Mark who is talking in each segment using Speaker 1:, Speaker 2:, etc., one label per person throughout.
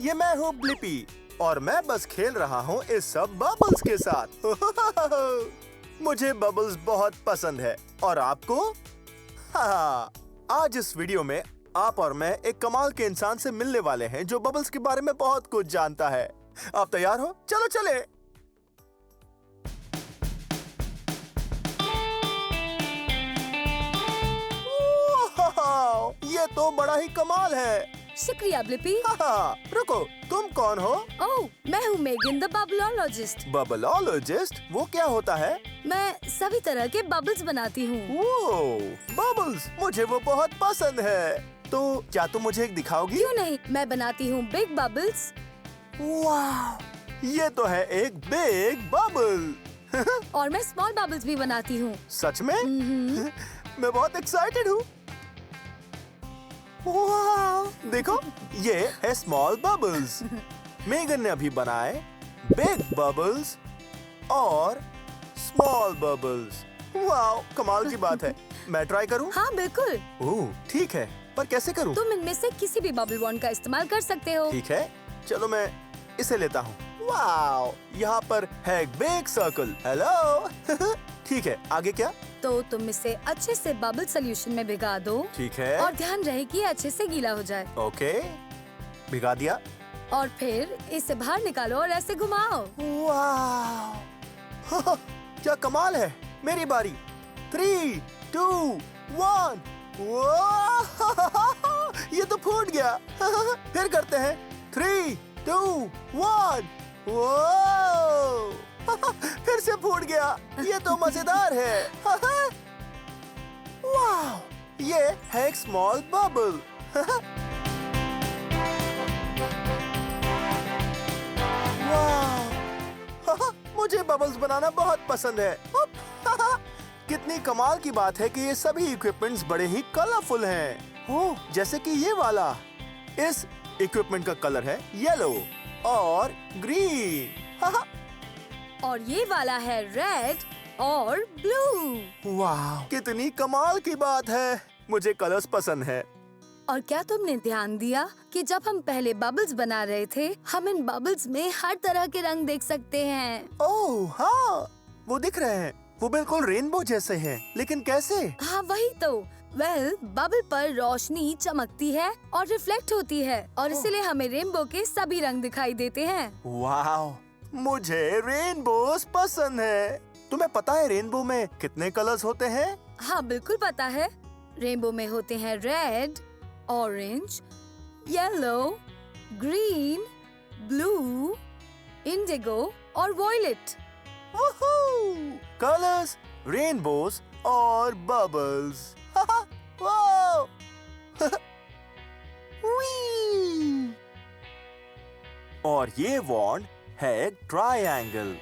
Speaker 1: ये मैं हूँ ब्लिपी और मैं बस खेल रहा हूँ इस सब बबल्स के साथ। मुझे बबल्स बहुत पसंद है और आपको? हाँ, आज इस वीडियो में आप और मैं एक कमाल के इंसान से मिलने वाले हैं जो बबल्स के बारे में बहुत कुछ जानता है। आप तैयार हो? चलो चले। ये तो बड़ा ही कमाल है।
Speaker 2: शुक्रिया ब्लिपी।
Speaker 1: रुको, तुम कौन हो?
Speaker 2: ओह, मैं हूँ मेगन द बबलॉलॉजिस्ट।
Speaker 1: बबलॉलॉजिस्ट? वो क्या होता है?
Speaker 2: मैं सभी तरह के बबल्स बनाती हूँ।
Speaker 1: बबल्स, मुझे वो बहुत पसंद है। तो क्या तुम मुझे एक दिखाओगी?
Speaker 2: क्यों नहीं, मैं बनाती हूँ बिग बबल्स।
Speaker 1: वाह, ये तो है एक बिग बबल।
Speaker 2: और मैं स्मॉल बबल्स भी बनाती हूँ।
Speaker 1: सच में? मैं बहुत एक्साइटेड हूँ। वाह, देखो, ये है स्मॉल बबल्स। मेगन ने अभी बनाए बिग बबल्स और स्मॉल बबल्स। वाह, कमाल की बात है। मैं ट्राई करूं?
Speaker 2: हाँ बिल्कुल।
Speaker 1: ओह, ठीक है, पर कैसे करूं?
Speaker 2: तुम इनमें से किसी भी बबल वॉन्ड का इस्तेमाल कर सकते हो।
Speaker 1: ठीक है, चलो मैं इसे लेता हूँ। वाह, यहाँ पर है एक बिग सर्कल। हेलो। ठीक है, आगे क्या?
Speaker 2: तो तुम इसे अच्छे से बबल सोल्यूशन में भिगा दो।
Speaker 1: ठीक है।
Speaker 2: और ध्यान रहे कि अच्छे से गीला हो जाए।
Speaker 1: ओके, भिगा दिया।
Speaker 2: और फिर इसे बाहर निकालो और ऐसे घुमाओ।
Speaker 1: वाह, क्या कमाल है। मेरी बारी। 3, 2, 1। ये तो फूट गया। फिर करते हैं। 3, 2, 1। फिर से फूट गया। ये तो मजेदार है। वाह, ये है एक स्मॉल बबल। वाह, मुझे बबल्स बनाना बहुत पसंद है। कितनी कमाल की बात है कि ये सभी इक्विपमेंट्स बड़े ही कलरफुल हैं। ओह, जैसे कि ये वाला। इस इक्विपमेंट का कलर है येलो और ग्रीन।
Speaker 2: और ये वाला है रेड और ब्लू।
Speaker 1: वाह, कितनी कमाल की बात है। मुझे कलर्स पसंद है।
Speaker 2: और क्या तुमने ध्यान दिया कि जब हम पहले बबल्स बना रहे थे, हम इन बबल्स में हर तरह के रंग देख सकते हैं।
Speaker 1: ओह हाँ, वो दिख रहे हैं। वो बिल्कुल रेनबो जैसे हैं, लेकिन कैसे?
Speaker 2: हाँ वही तो। बबल पर रोशनी चमकती है और रिफ्लेक्ट होती है और इसलिए हमें रेनबो के सभी रंग दिखाई देते हैं।
Speaker 1: वाह, मुझे रेनबोस पसंद है। तुम्हें पता है रेनबो में कितने कलर्स होते हैं?
Speaker 2: हाँ बिल्कुल पता है। रेनबो में होते हैं red, orange, yellow, green, blue, Indigo और वॉयलेट।
Speaker 1: कलर्स, रेनबोस और बबल्स। और ये वॉन्ड है एक ट्रायंगल।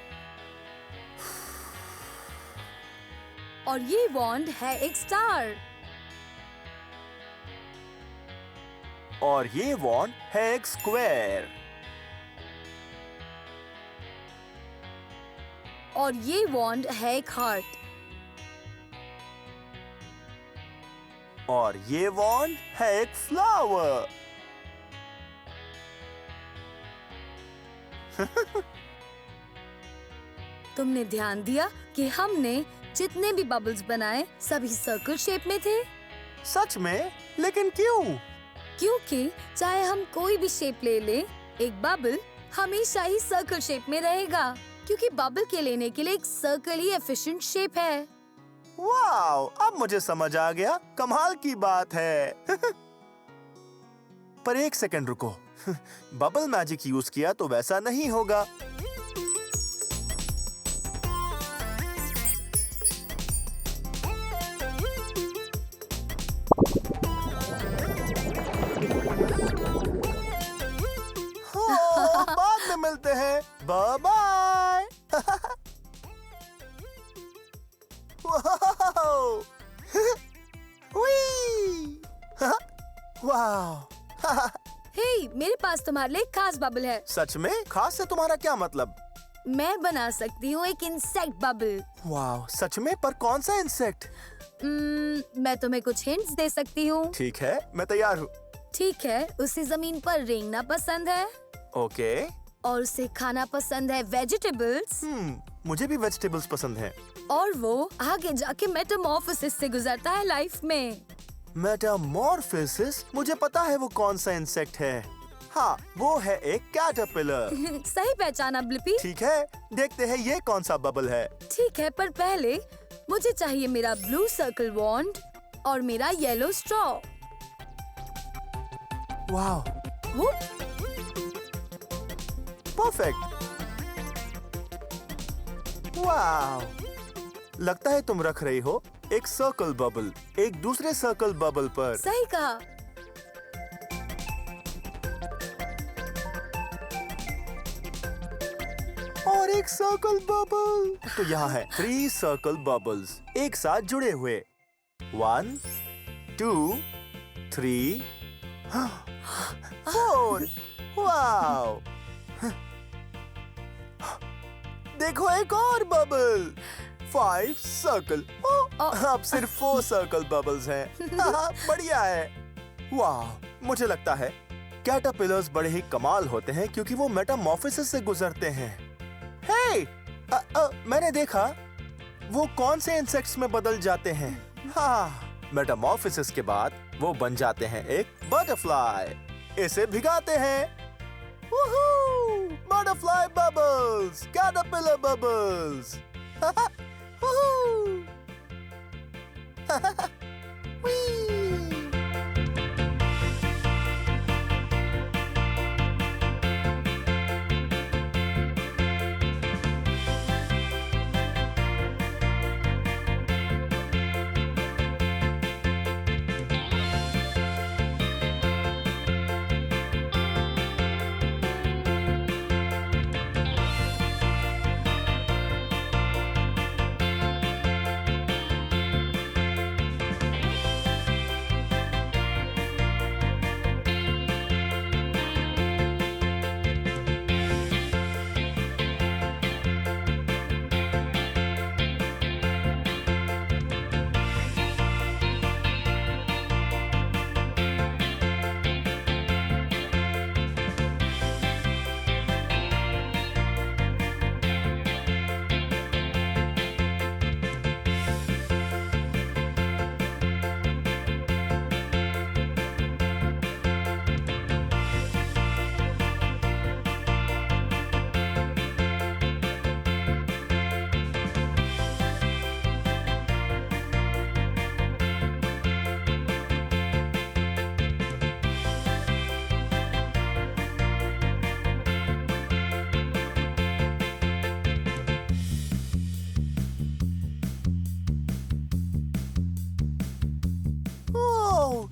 Speaker 2: और ये वॉन्ड है एक स्टार।
Speaker 1: और ये वॉन्ड है एक स्क्वायर।
Speaker 2: और ये वॉन्ड है एक हार्ट।
Speaker 1: और ये वॉन्ड है एक फ्लावर।
Speaker 2: तुमने ध्यान दिया कि हमने जितने भी बबल्स बनाए सभी सर्कल शेप में थे?
Speaker 1: सच में? लेकिन क्यों?
Speaker 2: क्योंकि चाहे हम कोई भी शेप ले ले, एक बबल हमेशा ही सर्कल शेप में रहेगा। क्योंकि बबल के लेने के लिए एक सर्कल ही एफिशिएंट शेप है।
Speaker 1: वाओ, अब मुझे समझ आ गया। कमाल की बात है। पर एक सेकंड रुको। बबल मैजिक यूज किया तो वैसा नहीं होगा। बाद में मिलते हैं। Bye bye. वाह।
Speaker 2: हे, मेरे पास तुम्हारे लिए एक खास बबल है।
Speaker 1: सच में? खास से तुम्हारा क्या मतलब?
Speaker 2: मैं बना सकती हूँ एक इंसेक्ट बबल।
Speaker 1: वाह, सच में? पर कौन सा इंसेक्ट?
Speaker 2: मैं तुम्हें कुछ हिंट्स दे सकती हूँ।
Speaker 1: ठीक है, मैं तैयार हूँ।
Speaker 2: ठीक है, उसे जमीन पर रेंगना पसंद है।
Speaker 1: ओके।
Speaker 2: और उसे खाना पसंद है वेजिटेबल्स,
Speaker 1: मुझे भी वेजिटेबल्स पसंद है।
Speaker 2: और वो आगे जाके मेटामॉर्फोसिस से गुजरता है लाइफ में।
Speaker 1: मेटामॉर्फोसिस? मुझे पता है वो कौन सा इंसेक्ट है। हाँ, वो है एक कैटरपिलर।
Speaker 2: सही पहचाना ब्लिपी।
Speaker 1: ठीक है, देखते हैं ये कौन सा बबल है।
Speaker 2: ठीक है, पर पहले मुझे चाहिए मेरा ब्लू सर्कल वॉन्ड और मेरा येलो स्ट्रॉ।
Speaker 1: वाह,
Speaker 2: वो
Speaker 1: परफेक्ट। वाह, लगता है तुम रख रही हो एक सर्कल बबल एक दूसरे सर्कल बबल पर।
Speaker 2: सही कहा।
Speaker 1: और एक सर्कल बबल। तो यहाँ है 3 सर्कल बबल्स एक साथ जुड़े हुए। 1 2 3 4। वाओ, देखो एक और बबल। 5 सर्कल। अब सिर्फ 4 सर्कल बबल्स हैं। बढ़िया है। वाह, मुझे लगता है कैटरपिलर्स बड़े ही कमाल होते हैं क्योंकि वो मेटामॉर्फोसिस से गुजरते हैं। हे, मैंने देखा वो कौन से इंसेक्ट्स में बदल जाते हैं। हाँ, मेटामॉर्फोसिस के बाद वो बन जाते हैं एक बटरफ्लाई। इसे भिगाते हैं। Butterfly bubbles, caterpillar bubbles.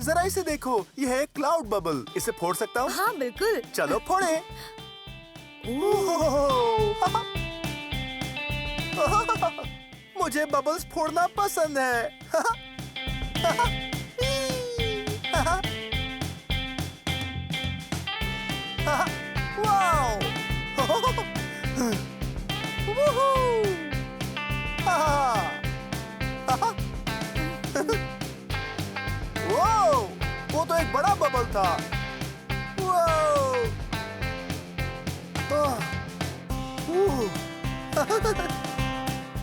Speaker 1: जरा इसे देखो, यह है क्लाउड बबल। इसे फोड़ सकता हूँ?
Speaker 2: हाँ बिल्कुल।
Speaker 1: चलो फोड़े। मुझे बबल्स फोड़ना पसंद है। वाओ! वो तो एक बड़ा बबल था।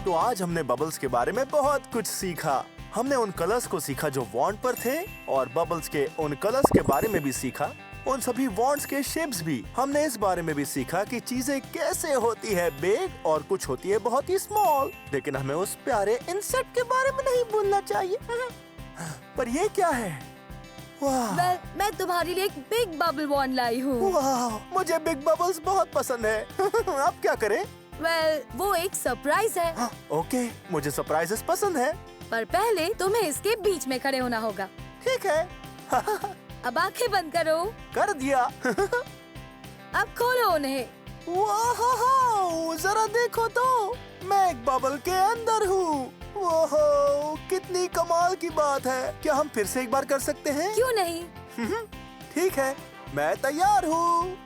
Speaker 1: तो आज हमने बबल्स के बारे में बहुत कुछ सीखा। हमने उन कलर्स को सीखा जो वॉन्ड पर थे और बबल्स के उन कलर्स के बारे में भी सीखा, उन सभी वॉन्ड्स के शेप्स भी। हमने इस बारे में भी सीखा कि चीजें कैसे होती है बिग और कुछ होती है बहुत ही स्मॉल। लेकिन हमें उस प्यारे इंसेक्ट के बारे में नहीं भूलना चाहिए। पर ये क्या है? वाह!
Speaker 2: मैं तुम्हारे लिए एक बिग बबल वॉन्ड लाई हूँ।
Speaker 1: वाह! मुझे बिग बबल्स बहुत पसंद है। अब क्या करें?
Speaker 2: वो एक सरप्राइज है।
Speaker 1: ओके, मुझे सरप्राइजेस पसंद है।
Speaker 2: पर पहले तुम्हें इसके बीच में खड़े होना होगा।
Speaker 1: ठीक है।
Speaker 2: अब आंखें बंद करो।
Speaker 1: कर दिया।
Speaker 2: अब खोलो उन्हें।
Speaker 1: वाह! जरा देखो तो, मैं एक बबल के अंदर हूँ। ओहो, कितनी कमाल की बात है। क्या हम फिर से एक बार कर सकते हैं?
Speaker 2: क्यों नहीं?
Speaker 1: ठीक है, मैं तैयार हूँ।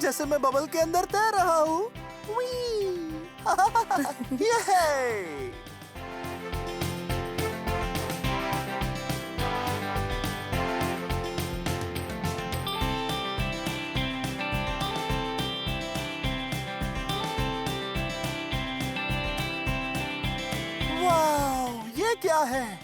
Speaker 1: जैसे मैं बबल के अंदर तैर रहा हूँ। क्या है?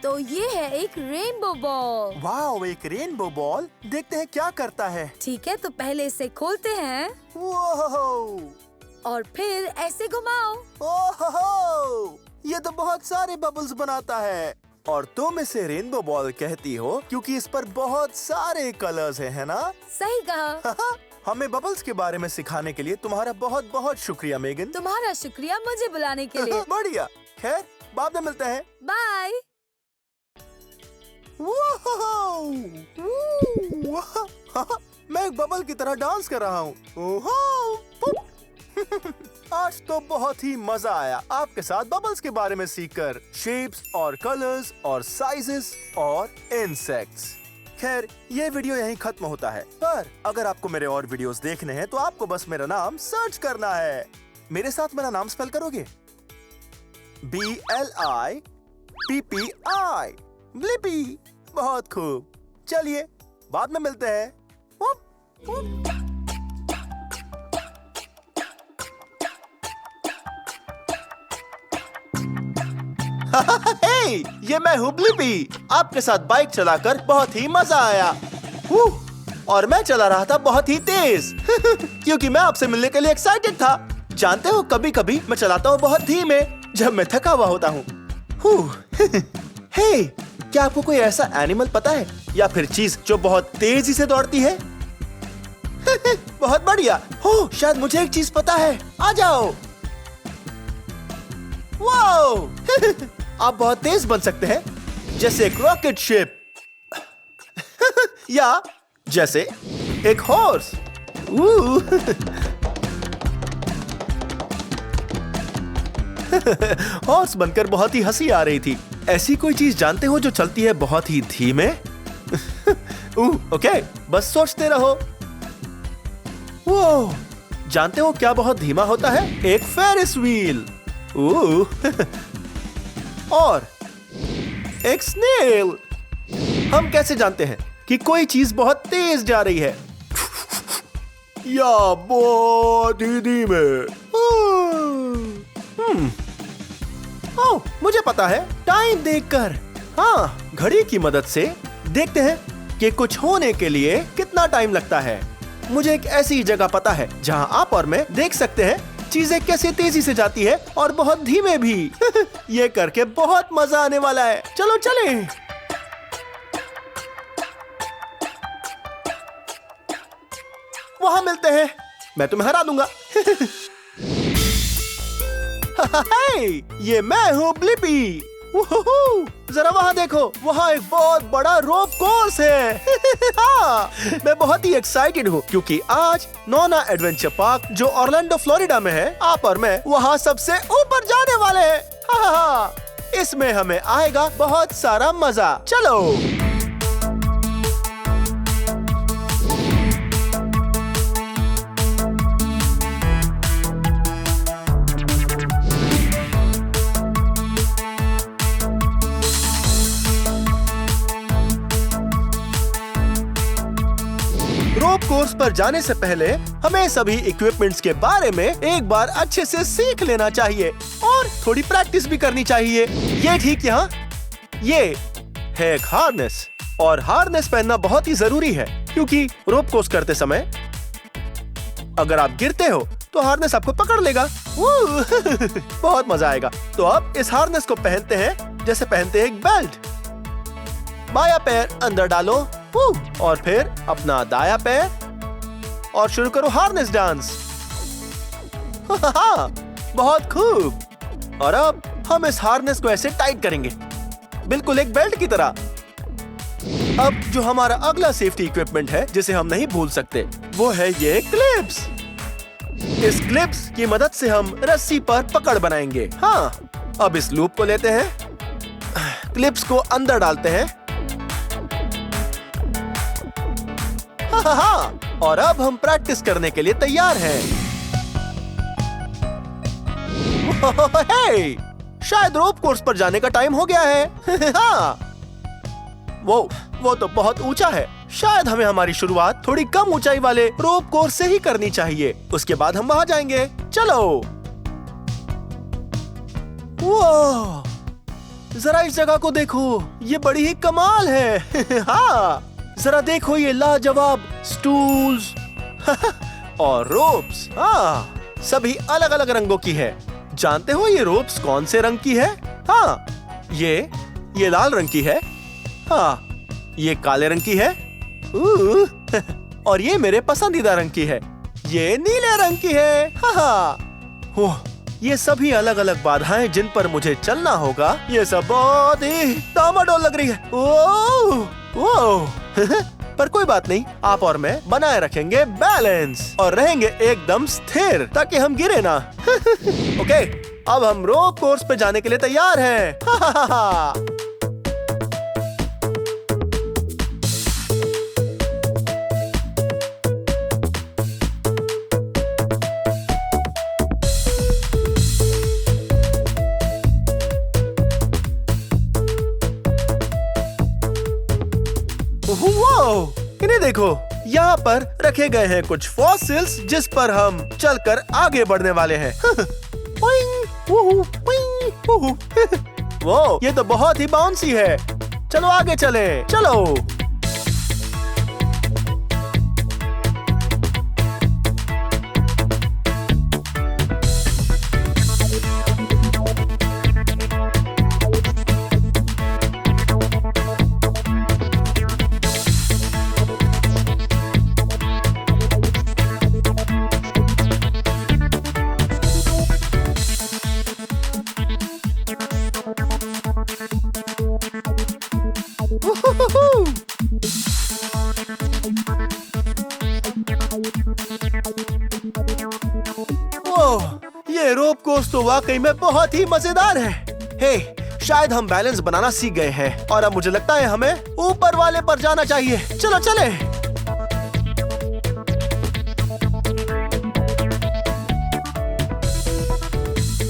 Speaker 2: तो ये है एक रेनबो बॉल।
Speaker 1: वाओ, एक रेनबो बॉल। देखते हैं क्या करता है।
Speaker 2: ठीक है, तो पहले इसे खोलते हैं
Speaker 1: ओह,
Speaker 2: और फिर ऐसे घुमाओ।
Speaker 1: ओहो, ये तो बहुत सारे बबल्स बनाता है। और तुम इसे रेनबो बॉल कहती हो क्योंकि इस पर बहुत सारे कलर्स हैं, है ना?
Speaker 2: सही कहा।
Speaker 1: हमें बबल्स के बारे में सिखाने के लिए तुम्हारा बहुत बहुत शुक्रिया मेगन।
Speaker 2: तुम्हारा शुक्रिया मुझे बुलाने के लिए।
Speaker 1: बढ़िया। खैर, बाद में मिलते हैं।
Speaker 2: बाय।
Speaker 1: मैं एक बबल की तरह डांस कर रहा हूँ। आज तो बहुत ही मजा आया आपके साथ बबल्स के बारे में सीखकर। शेप्स और कलर्स और साइजेस और इंसेक्ट्स। खैर, ये वीडियो यहीं खत्म होता है, पर अगर आपको मेरे और वीडियोस देखने हैं तो आपको बस मेरा नाम सर्च करना है। मेरे साथ मेरा नाम स्पेल करोगे? BLIPPI, Blippi. बहुत खूब। चलिए, बाद में मिलते हैं। हे, ये मैं हूँ ब्लिपी। आपके साथ बाइक चलाकर बहुत ही मजा आया। और मैं चला रहा था बहुत ही तेज क्योंकि मैं आपसे मिलने के लिए एक्साइटेड था। जानते हो, कभी कभी मैं चलाता हूँ बहुत धीमे जब मैं थका हुआ होता हूँ। हे, क्या आपको कोई ऐसा एनिमल पता है या फिर चीज जो बहुत तेजी से दौड़ती है? बहुत बढ़िया। हो, शायद मुझे एक चीज पता है। आ जाओ। वाओ, आप बहुत तेज बन सकते हैं, जैसे एक रॉकेट शिप या जैसे एक हॉर्स। हॉर्स बनकर बहुत ही हंसी आ रही थी। ऐसी कोई चीज जानते हो जो चलती है बहुत ही धीमे? ओके, बस सोचते रहो। वो जानते हो क्या बहुत धीमा होता है? एक फेरिस व्हील। और एक स्नेल। हम कैसे जानते हैं कि कोई चीज बहुत तेज जा रही है या बहुत ही धीमे? ओह, मुझे पता है। टाइम देखकर। हाँ, घड़ी की मदद से देखते हैं कि कुछ होने के लिए कितना टाइम लगता है। मुझे एक ऐसी जगह पता है जहाँ आप और मैं देख सकते हैं चीजें कैसे तेजी से जाती है और बहुत धीमे भी। ये करके बहुत मजा आने वाला है। चलो चलें। वहां मिलते हैं। मैं तुम्हें हरा दूंगा। ये मैं हूँ ब्लिपी। जरा वहाँ देखो, वहाँ एक बहुत बड़ा रोप कोर्स है। हाँ, मैं बहुत ही एक्साइटेड हूँ क्योंकि आज नोना एडवेंचर पार्क जो ऑरलैंडो फ्लोरिडा में है, आप और मैं वहाँ सबसे ऊपर जाने वाले हैं। हाँ, इसमें हमें आएगा बहुत सारा मजा। चलो। रोप कोर्स पर जाने से पहले हमें सभी इक्विपमेंट्स के बारे में एक बार अच्छे से सीख लेना चाहिए और थोड़ी प्रैक्टिस भी करनी चाहिए। ये ठीक यहाँ, ये है एक हार्नेस। और हार्नेस पहनना बहुत ही जरूरी है क्योंकि रोप कोर्स करते समय अगर आप गिरते हो तो हार्नेस आपको पकड़ लेगा। बहुत मजा आएगा। तो अब इस हार्नेस को पहनते हैं जैसे पहनते हैं एक बेल्ट। बायां पैर अंदर डालो और फिर अपना दायां पैर और शुरू करो हार्नेस डांस। बहुत खूब। और अब हम इस हार्नेस को ऐसे टाइट करेंगे, बिल्कुल एक बेल्ट की तरह। अब जो हमारा अगला सेफ्टी इक्विपमेंट है जिसे हम नहीं भूल सकते, वो है ये क्लिप्स। इस क्लिप्स की मदद से हम रस्सी पर पकड़ बनाएंगे। हाँ, अब इस लूप को लेते हैं, क्लिप्स को अंदर डालते हैं। हाँ, और अब हम प्रैक्टिस करने के लिए तैयार हैं। हे, शायद रोप कोर्स पर जाने का टाइम हो गया है। हाँ, वो तो बहुत ऊंचा है। शायद हमें हमारी शुरुआत थोड़ी कम ऊंचाई वाले रोप कोर्स से ही करनी चाहिए, उसके बाद हम वहां जाएंगे। चलो। वो जरा इस जगह को देखो, ये बड़ी ही कमाल है। हाँ, जरा देखो ये लाजवाब स्टूल्स और रोप्स। हाँ, सभी अलग अलग रंगों की है। जानते हो ये रोप्स कौन से रंग की है? हाँ, ये लाल रंग की है। हाँ, ये काले रंग की है। और ये मेरे पसंदीदा रंग की है, ये नीले रंग की है। हाँ, ये सभी अलग अलग बाधाएं जिन पर मुझे चलना होगा। ये सब बहुत ही डामाडोल लग रही है। ओह पर कोई बात नहीं, आप और मैं बनाए रखेंगे बैलेंस और रहेंगे एकदम स्थिर ताकि हम गिरे ना। ओके, अब हम रोप कोर्स पे जाने के लिए तैयार हैं। इन्हें देखो, यहाँ पर रखे गए हैं कुछ फॉसिल्स जिस पर हम चलकर आगे बढ़ने वाले हैं। वो ये तो बहुत ही बाउंसी है। चलो आगे चले, चलो। ये रोप कोर्स तो वाकई में बहुत ही मजेदार है। हे, शायद हम बैलेंस बनाना सीख गए हैं और अब मुझे लगता है हमें ऊपर वाले पर जाना चाहिए। चलो चले।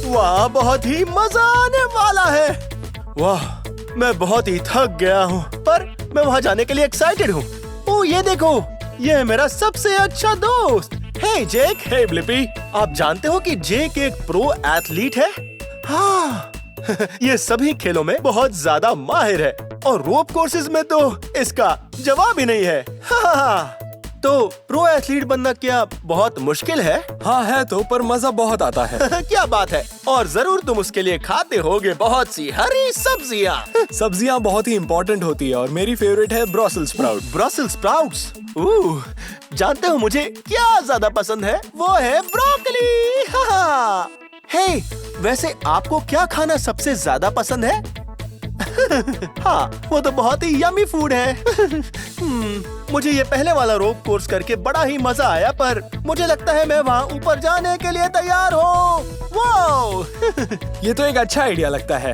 Speaker 1: वाह, बहुत ही मजा आने वाला है। वाह, मैं बहुत ही थक गया हूँ, पर मैं वहाँ जाने के लिए एक्साइटेड हूँ। ओह, ये देखो, ये है मेरा सबसे अच्छा दोस्त। हे जेक, हे ब्लिपी, आप जानते हो कि जेक एक प्रो एथलीट है? हाँ, ये सभी खेलों में बहुत ज्यादा माहिर है और रोप कोर्सेज में तो इसका जवाब ही नहीं है। हाँ, तो प्रो एथलीट बनना क्या बहुत मुश्किल है?
Speaker 3: हाँ है तो, पर मजा बहुत आता है।
Speaker 1: क्या बात है, और जरूर तुम उसके लिए खाते होगे बहुत सी हरी सब्जियाँ।
Speaker 3: सब्जियाँ बहुत ही इम्पोर्टेंट होती है और मेरी फेवरेट है ब्रसेल्स स्प्राउट।
Speaker 1: Brussels sprouts? जानते हो मुझे क्या ज्यादा पसंद है? वो है ब्रोकली। हे, वैसे आपको क्या खाना सबसे ज्यादा पसंद है? हाँ, वो तो बहुत ही यमी फूड है। मुझे ये पहले वाला रोप कोर्स करके बड़ा ही मजा आया, पर मुझे लगता है मैं वहाँ ऊपर जाने के लिए तैयार हूँ। वाओ!
Speaker 3: ये तो एक अच्छा आइडिया लगता है।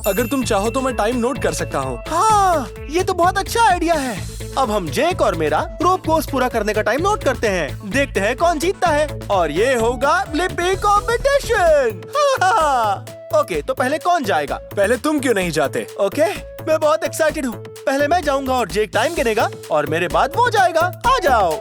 Speaker 3: अगर तुम चाहो तो मैं टाइम नोट कर सकता हूँ।
Speaker 1: हाँ, ये तो बहुत अच्छा आइडिया है। अब हम जेक और मेरा रोप कोर्स पूरा करने का टाइम नोट करते हैं। देखते हैं कौन जीतता है, और ये होगा ब्लिपी कॉम्पिटिशन। ओके, तो पहले कौन जाएगा?
Speaker 3: पहले तुम क्यों नहीं जाते?
Speaker 1: ओके, मैं बहुत एक्साइटेड हूँ। पहले मैं जाऊंगा और जेक टाइम गिनेगा और मेरे बाद वो जाएगा। आ जाओ।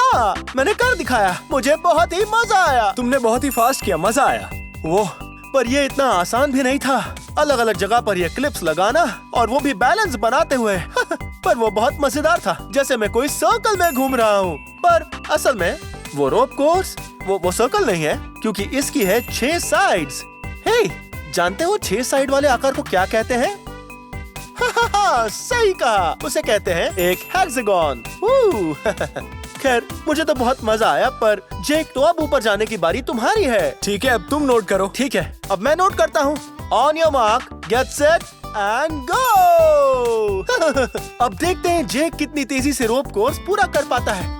Speaker 1: हाँ, मैंने कर दिखाया। मुझे बहुत ही मजा आया।
Speaker 3: तुमने बहुत ही फास्ट किया, मजा आया।
Speaker 1: वो पर ये इतना आसान भी नहीं था। अलग अलग जगह पर ये क्लिप्स लगाना और वो भी बैलेंस बनाते हुए पर वो बहुत मजेदार था, जैसे मैं कोई सर्कल में घूम रहा हूँ। पर असल में वो रोप कोर्स वो सर्कल नहीं है, क्योंकि इसकी है 6 साइड्स। हे, जानते हो 6 साइड वाले आकार को क्या कहते हैं? सही कहा, उसे कहते हैं एक हेक्सागन। खैर, मुझे तो बहुत मजा आया, पर जेक, तो अब ऊपर जाने की बारी तुम्हारी है।
Speaker 3: ठीक है, अब तुम नोट करो।
Speaker 1: ठीक है, अब मैं नोट करता हूँ। On your mark, get set and go. अब देखते हैं जेक कितनी तेजी से रोप कोर्स पूरा कर पाता है।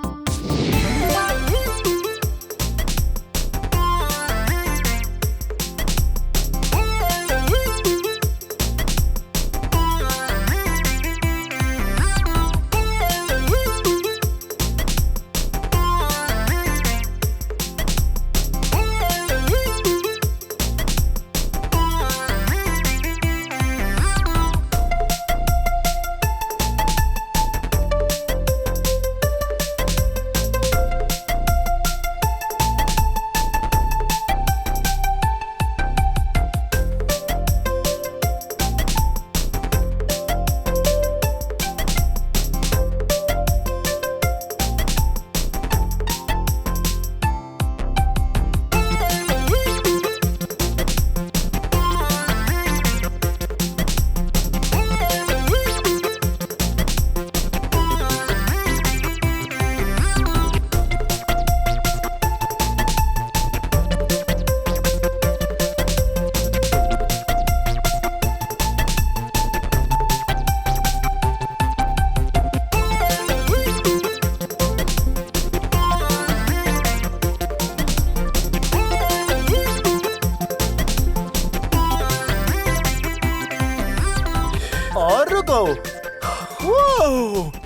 Speaker 1: और रुको।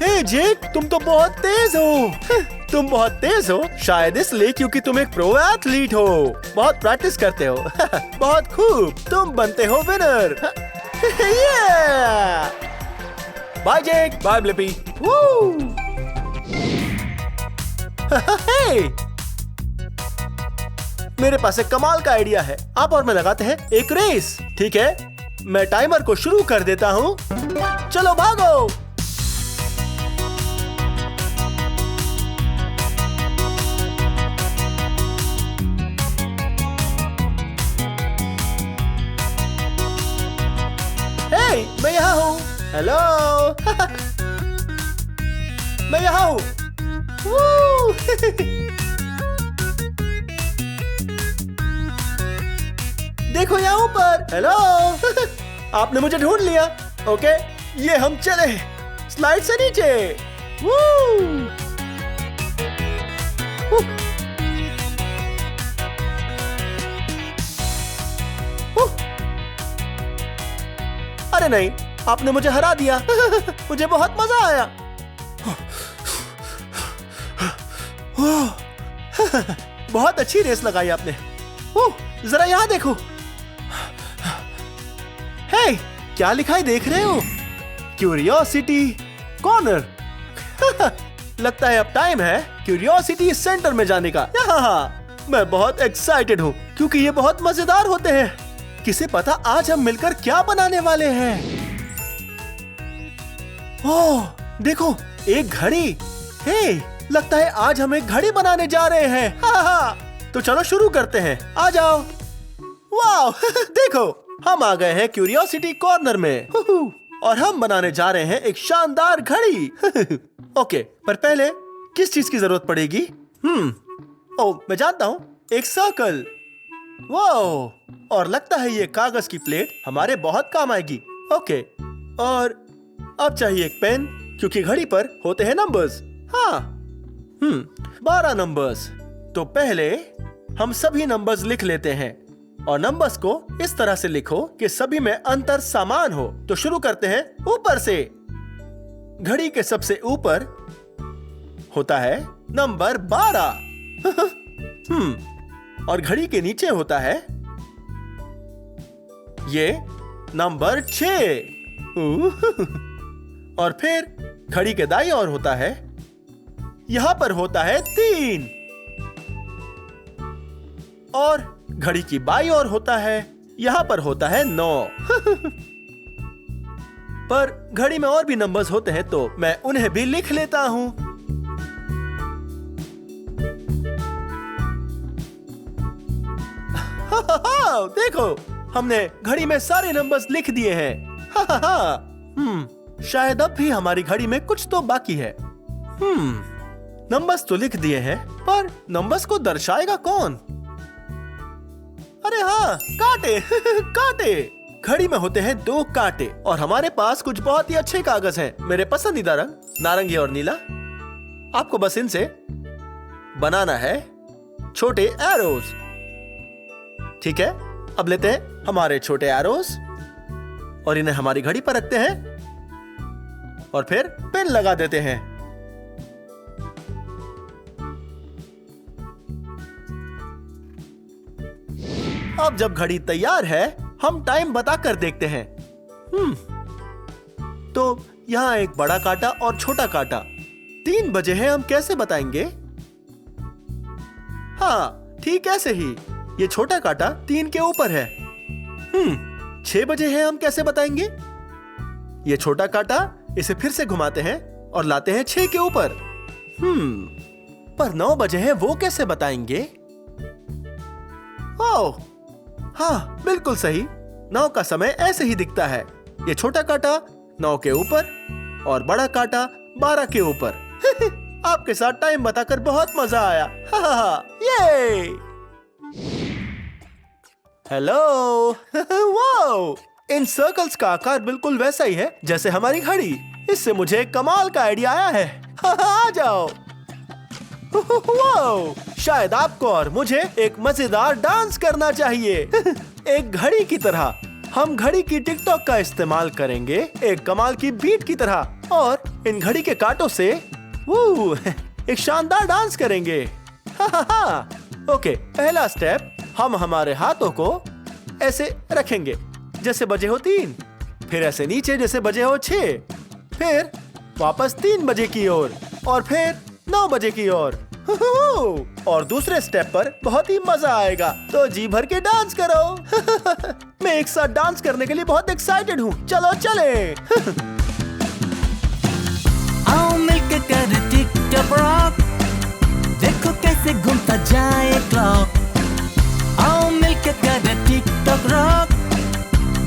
Speaker 1: हे जेक, तुम तो बहुत तेज हो। तुम बहुत तेज हो शायद इसलिए क्योंकि तुम एक प्रो एथलीट हो, बहुत प्रैक्टिस करते हो। बहुत खूब, तुम बनते हो winner. Bye Jake.
Speaker 3: Bye Blippi.
Speaker 1: मेरे पास एक कमाल का आइडिया है। आप और मैं लगाते हैं एक रेस, ठीक है? मैं टाइमर को शुरू कर देता हूँ। चलो भागो। हे, मैं यहाँ हूँ। हेलो। मैं यहाँ हूँ। देखो यहाँ ऊपर। हेलो। आपने मुझे ढूंढ लिया। ओके, ये हम चले स्लाइड से नीचे। अरे नहीं, आपने मुझे हरा दिया। मुझे बहुत मजा आया। बहुत अच्छी रेस लगाई आपने। जरा यहाँ देखो। हे, क्या लिखा है देख रहे हो? Curiosity corner. लगता है अब टाइम है क्यूरियोसिटी सेंटर में जाने का। मैं बहुत एक्साइटेड हूँ क्योंकि ये बहुत मजेदार होते हैं। किसे पता आज हम मिलकर क्या बनाने वाले हैं? ओह, देखो एक घड़ी। हे, लगता है आज हम एक घड़ी बनाने जा रहे हैं। तो चलो शुरू करते हैं। आ जाओ। वाह, देखो हम आ गए हैं क्यूरियोसिटी कॉर्नर में और हम बनाने जा रहे हैं एक शानदार घड़ी। ओके, पर पहले किस चीज की जरूरत पड़ेगी? ओह, मैं जानता हूँ, एक सर्कल। वाह, और लगता है ये कागज की प्लेट हमारे बहुत काम आएगी। ओके, और अब चाहिए एक पेन क्योंकि घड़ी पर होते हैं नंबर्स। हाँ, 12 नंबर्स। तो पहले हम सभी नंबर्स लिख लेते हैं और नंबर्स को इस तरह से लिखो कि सभी में अंतर समान हो। तो शुरू करते हैं ऊपर से। घड़ी के सबसे ऊपर होता है नंबर 12। और घड़ी के नीचे होता है ये नंबर 6। और फिर घड़ी के दाईं ओर होता है यहाँ पर होता है 3 और घड़ी की बाईं ओर होता है, यहाँ पर होता है 9 पर घड़ी में और भी नंबर्स होते हैं तो मैं उन्हें भी लिख लेता हूँ। देखो, हमने घड़ी में सारे नंबर्स लिख दिए हैं। शायद अब भी हमारी घड़ी में कुछ तो बाकी है। नंबर्स तो लिख दिए हैं, पर नंबर्स को दर्शाएगा कौन? अरे हाँ, कांटे। कांटे। घड़ी में होते हैं 2 कांटे और हमारे पास कुछ बहुत ही अच्छे कागज हैं। मेरे पसंदीदा रंग नारंगी और नीला। आपको बस इनसे बनाना है छोटे एरोज। ठीक है, अब लेते हैं हमारे छोटे एरोज और इन्हें हमारी घड़ी पर रखते हैं और फिर पिन लगा देते हैं। अब जब घड़ी तैयार है, हम टाइम बताकर देखते हैं। तो यहाँ एक बड़ा कांटा और छोटा कांटा। 3 बजे हैं, हम कैसे बताएंगे? हाँ, ठीक ऐसे ही। ये छोटा कांटा 3 के ऊपर है। 6 बजे हैं, हम कैसे बताएंगे? ये छोटा कांटा, इसे फिर से घुमाते हैं और लाते हैं 6 के ऊपर। पर 9 बजे हैं, वो कैसे बताएंगे? ओह, हाँ, बिल्कुल सही। 9 का समय ऐसे ही दिखता है। ये छोटा कांटा 9 के ऊपर और बड़ा कांटा 12 के ऊपर। आपके साथ टाइम बताकर बहुत मजा आया। ये हेलो। वाओ, इन सर्कल्स का आकार बिल्कुल वैसा ही है जैसे हमारी घड़ी। इससे मुझे कमाल का आइडिया आया है। आ जाओ। वाओ, शायद आपको और मुझे एक मजेदार डांस करना चाहिए। एक घड़ी की तरह। हम घड़ी की टिकटॉक का इस्तेमाल करेंगे एक कमाल की बीट की तरह और इन घड़ी के कांटों से एक शानदार डांस करेंगे। ओके, पहला स्टेप, हम हमारे हाथों को ऐसे रखेंगे जैसे बजे हो 3, फिर ऐसे नीचे जैसे बजे हो 6, फिर वापस 3 बजे की ओर और फिर 9 बजे की ओर। और दूसरे स्टेप पर बहुत ही मजा आएगा, तो जी भर के डांस करो। मैं एक साथ डांस करने के लिए बहुत एक्साइटेड हूँ। चलो चले।
Speaker 4: आओ मिलकर करें टिक-टॉक रॉक, देखो कैसे घूमता जाए क्लॉक। आओ मिलकर करें टिक-टॉक रॉक,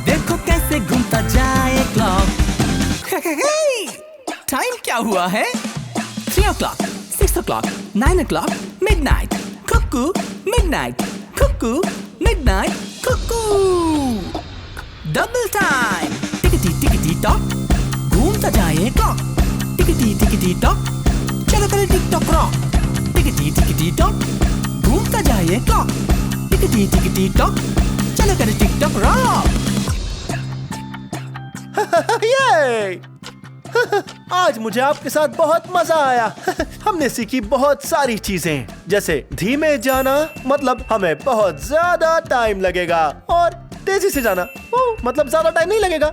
Speaker 4: देखो कैसे घूमता जाए क्लॉक। टाइम क्या हुआ है? 3 o'clock, 6 o'clock, 9 o'clock, midnight, cuckoo, midnight, cuckoo, midnight, cuckoo. Double time. टिकटी टॉक, घूमता जाए क्लॉक। टिकटी टॉक, चलो करें टिक-टॉक रॉक। टिकटी टॉक, घूमता जाए क्लॉक। टिकटी टॉक, चलो करें टिक-टॉक रॉक।
Speaker 1: ये आज मुझे आपके साथ बहुत मजा आया। हमने सीखी बहुत सारी चीजें, जैसे धीमे जाना मतलब हमें बहुत ज्यादा टाइम लगेगा और तेजी से जाना मतलब ज्यादा टाइम नहीं लगेगा।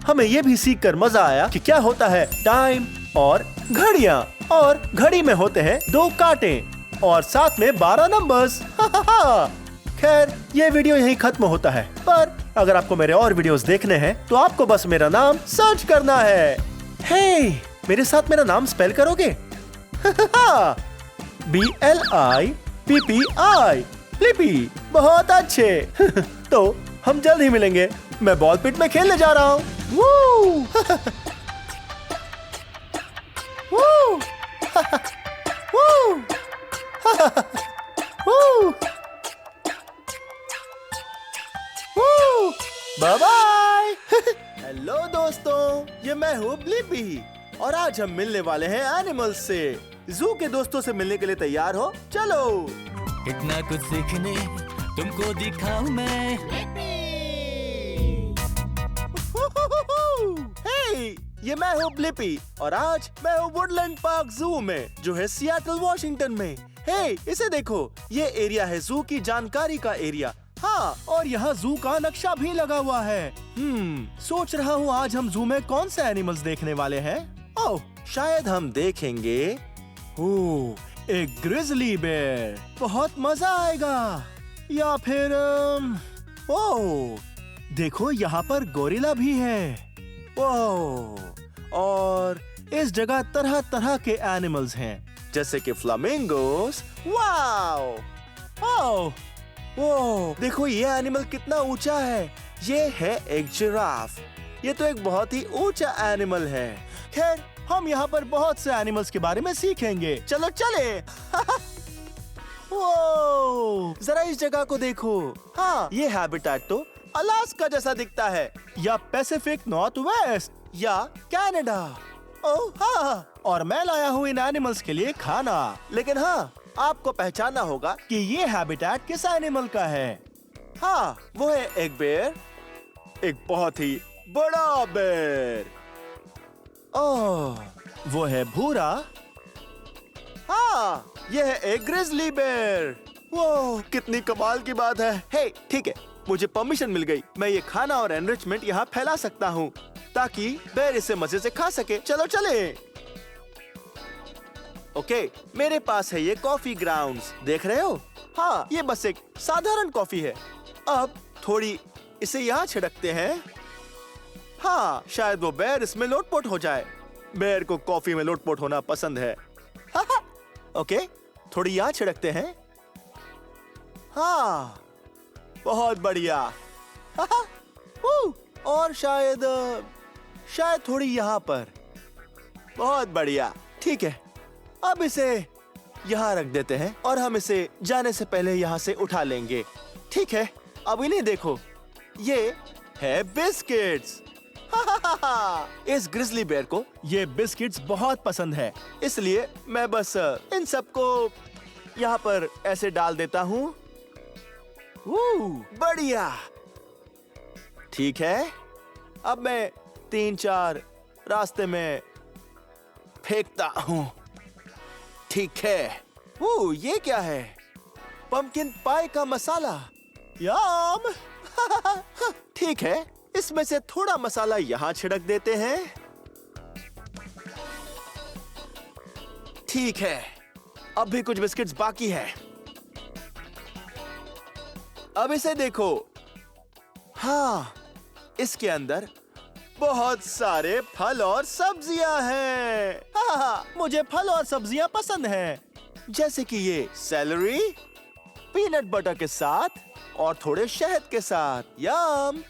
Speaker 1: हमें ये भी सीख कर मजा आया कि क्या होता है टाइम और घड़ियां, और घड़ी में होते हैं 2 कांटे और साथ में 12 नंबर्स। खैर, ये वीडियो यहीं खत्म होता है, पर अगर आपको मेरे और वीडियोस देखने हैं तो आपको बस मेरा नाम सर्च करना है। हे, मेरे साथ मेरा नाम स्पेल करोगे? BLIPPI, लिपि। बहुत अच्छे। तो हम जल्द ही मिलेंगे। मैं बॉल पिट में खेलने जा रहा हूँ। Bye bye. हेलो दोस्तों, ये मैं हूँ ब्लिपी और आज हम मिलने वाले हैं एनिमल्स से। जू के दोस्तों से मिलने के लिए तैयार हो? चलो।
Speaker 4: इतना कुछ सीखने तुमको दिखाऊं मैं।
Speaker 1: हे, ये मैं हूँ ब्लिपी और आज मैं हूँ वुडलैंड पार्क जू में, जो है सिएटल वॉशिंगटन में। हे, इसे देखो, ये एरिया है जू की जानकारी का एरिया। हाँ, और यहाँ जू का नक्शा भी लगा हुआ है। सोच रहा हूँ आज हम जू में कौन से एनिमल्स देखने वाले हैं। ओह, शायद हम देखेंगे एक ग्रिजली बेर, बहुत मजा आएगा। या फिर ओह, देखो यहाँ पर गोरिल्ला भी है। ओह, और इस जगह तरह तरह के एनिमल्स हैं, जैसे कि फ्लामिंगोस। वाओ! ओह, ओह, देखो ये एनिमल कितना ऊंचा है। ये है एक जिराफ। ये तो एक बहुत ही ऊंचा एनिमल है। खैर, हम यहाँ पर बहुत से एनिमल्स के बारे में सीखेंगे। चलो चले। वो, जरा इस जगह को देखो। हाँ, ये हैबिटेट तो अलास्का जैसा दिखता है, या पैसिफिक नॉर्थ वेस्ट, या कनाडा। ओह हाँ, और मैं लाया हूँ इन एनिमल्स के लिए खाना। लेकिन हाँ, आपको पहचानना होगा कि ये हैबिटेट किस एनिमल का है। हाँ, वो है एक बेर, एक बहुत ही बड़ा बेर। ओह, वो है भूरा। हाँ, यह है एक ग्रिजली बेर। वो कितनी कमाल की बात है। हे, ठीक है, मुझे परमिशन मिल गई। मैं ये खाना और एनरिचमेंट यहाँ फैला सकता हूँ ताकि बेर इसे मजे से खा सके। चलो चले। ओके, मेरे पास है ये कॉफी ग्राउंड्स, देख रहे हो? हाँ, ये बस एक साधारण कॉफी है। अब थोड़ी इसे यहाँ छिड़कते हैं। हाँ, शायद वो बेर इसमें लोटपोट हो जाए। बेर को कॉफी में लोटपोट होना पसंद है। ओके, थोड़ी यहाँ छिड़कते हैं। हाँ, बहुत बढ़िया। और शायद थोड़ी यहाँ पर। बहुत बढ़िया। ठीक है, अब इसे यहाँ रख देते हैं और हम इसे जाने से पहले यहाँ से उठा लेंगे। ठीक है, अब इन्हें देखो, ये है बिस्किट्स। इस ग्रिजली बेर को ये बिस्किट्स बहुत पसंद है, इसलिए मैं बस इन सबको यहाँ पर ऐसे डाल देता हूँ। बढ़िया। ठीक है, अब मैं 3-4 रास्ते में फेंकता हूँ। ठीक है। ये क्या है? पंपकिन पाई का मसाला। यम। ठीक है, इसमें से थोड़ा मसाला यहाँ छिड़क देते हैं। ठीक है, अब भी कुछ बिस्किट्स बाकी है। अब इसे देखो। हाँ, इसके अंदर बहुत सारे फल और सब्जियां हैं। हाँ, मुझे फल और सब्जियां पसंद हैं, जैसे कि ये सेलरी, पीनट बटर के साथ और थोड़े शहद के साथ। यम।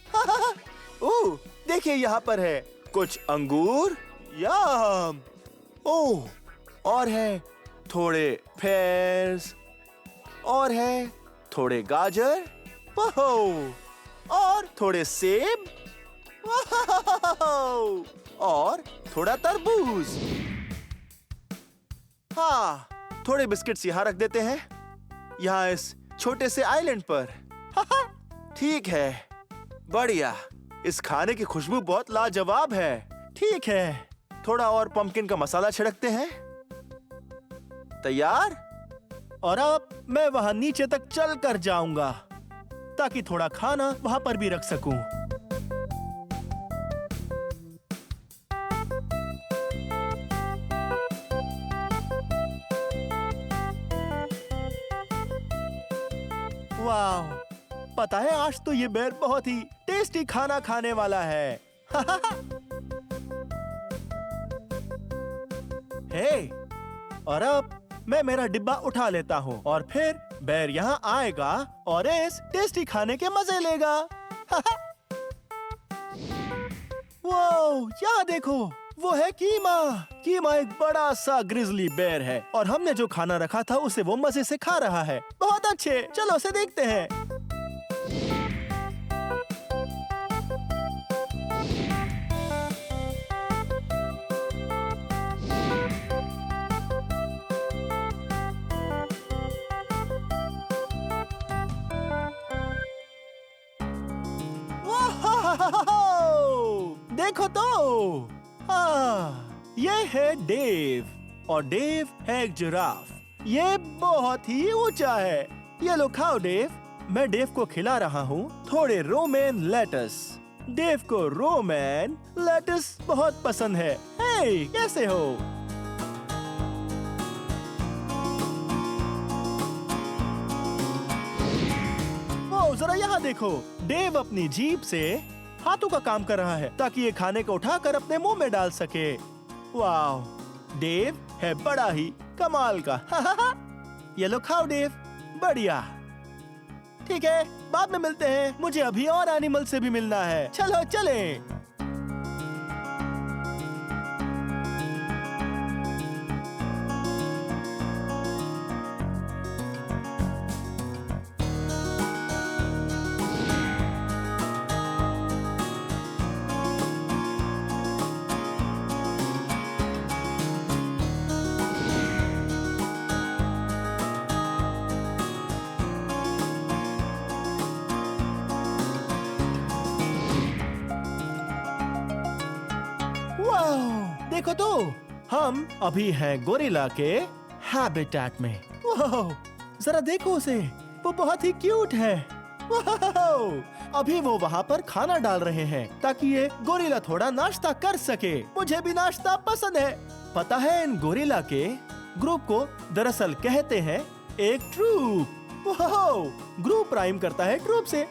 Speaker 1: देखिए यहाँ पर है कुछ अंगूर। यम। और है थोड़े पेर्स, और है थोड़े गाजर, और थोड़े सेब, और थोड़ा तरबूज। हाँ, थोड़े बिस्किट्स यहाँ रख देते हैं, यहाँ इस छोटे से आइलैंड पर। ठीक है, बढ़िया। इस खाने की खुशबू बहुत लाजवाब है। ठीक है, थोड़ा और पंपकिन का मसाला छिड़कते हैं। तैयार। और अब मैं वहां नीचे तक चल कर जाऊंगा ताकि थोड़ा खाना वहां पर भी रख सकूं। वाह, पता है आज तो ये बेर बहुत ही टेस्टी खाना खाने वाला है। हे, और अब मैं मेरा डिब्बा उठा लेता हूँ और फिर बेर यहाँ आएगा और इस टेस्टी खाने के मजे लेगा। वो, यहाँ देखो, वो है कीमा। कीमा एक बड़ा सा ग्रिजली बेर है और हमने जो खाना रखा था उसे वो मजे से खा रहा है। बहुत अच्छे, चलो उसे देखते हैं। देखो तो, हाँ, ये है डेव और डेव है एक जिराफ। ये बहुत ही ऊंचा है। ये लो खाओ डेव। मैं डेव को खिला रहा हूँ थोड़े रोमेन लेटस। डेव को रोमेन लेटस बहुत पसंद है। हे, कैसे हो? जरा यहाँ देखो, डेव अपनी जीभ से हाथों का काम कर रहा है ताकि ये खाने को उठाकर अपने मुंह में डाल सके। वाह, डेव है बड़ा ही कमाल का। ये लो खाओ डेव, बढ़िया। ठीक है, बाद में मिलते हैं, मुझे अभी और एनिमल से भी मिलना है। चलो चलें। देखो तो, हम अभी हैं गोरिल्ला के हैबिटेट में। वाह, जरा देखो उसे, वो बहुत ही क्यूट है। वाह, अभी वो वहाँ पर खाना डाल रहे हैं ताकि ये गोरिल्ला थोड़ा नाश्ता कर सके। मुझे भी नाश्ता पसंद है। पता है, इन गोरिल्ला के ग्रुप को दरअसल कहते हैं एक ट्रूप। वाह, ग्रुप राइम करता है ट्रूप से।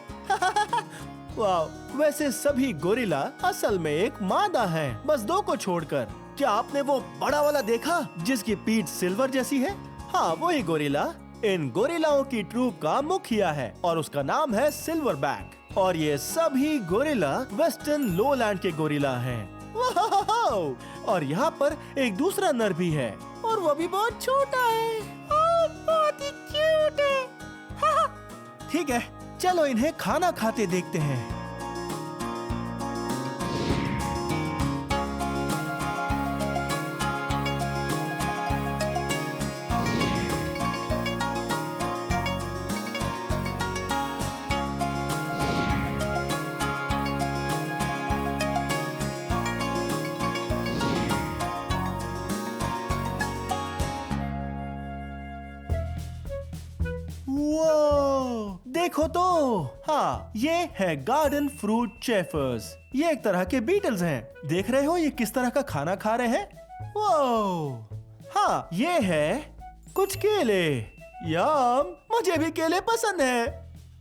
Speaker 1: वाह, वैसे सभी गोरिल्ला असल में एक मादा है, बस 2 को छोड़कर। क्या आपने वो बड़ा वाला देखा जिसकी पीठ सिल्वर जैसी है? हाँ, वही गोरिल्ला इन गोरिल्लाओं की ट्रूप का मुखिया है और उसका नाम है सिल्वरबैक। और ये सभी गोरिल्ला वेस्टर्न लोलैंड के गोरिल्ला हैं। वाह, और यहाँ पर एक दूसरा नर भी है और वो भी बहुत छोटा है और बहुत ही क्यूट है। ठीक है, चलो इन्हें खाना खाते देखते हैं। देखो तो, हाँ, ये है गार्डन फ्रूट चेफर्स। ये एक तरह के बीटल्स हैं। देख रहे हो ये किस तरह का खाना खा रहे हैं? वो, हाँ, ये है कुछ केले। यम, मुझे भी केले पसंद है।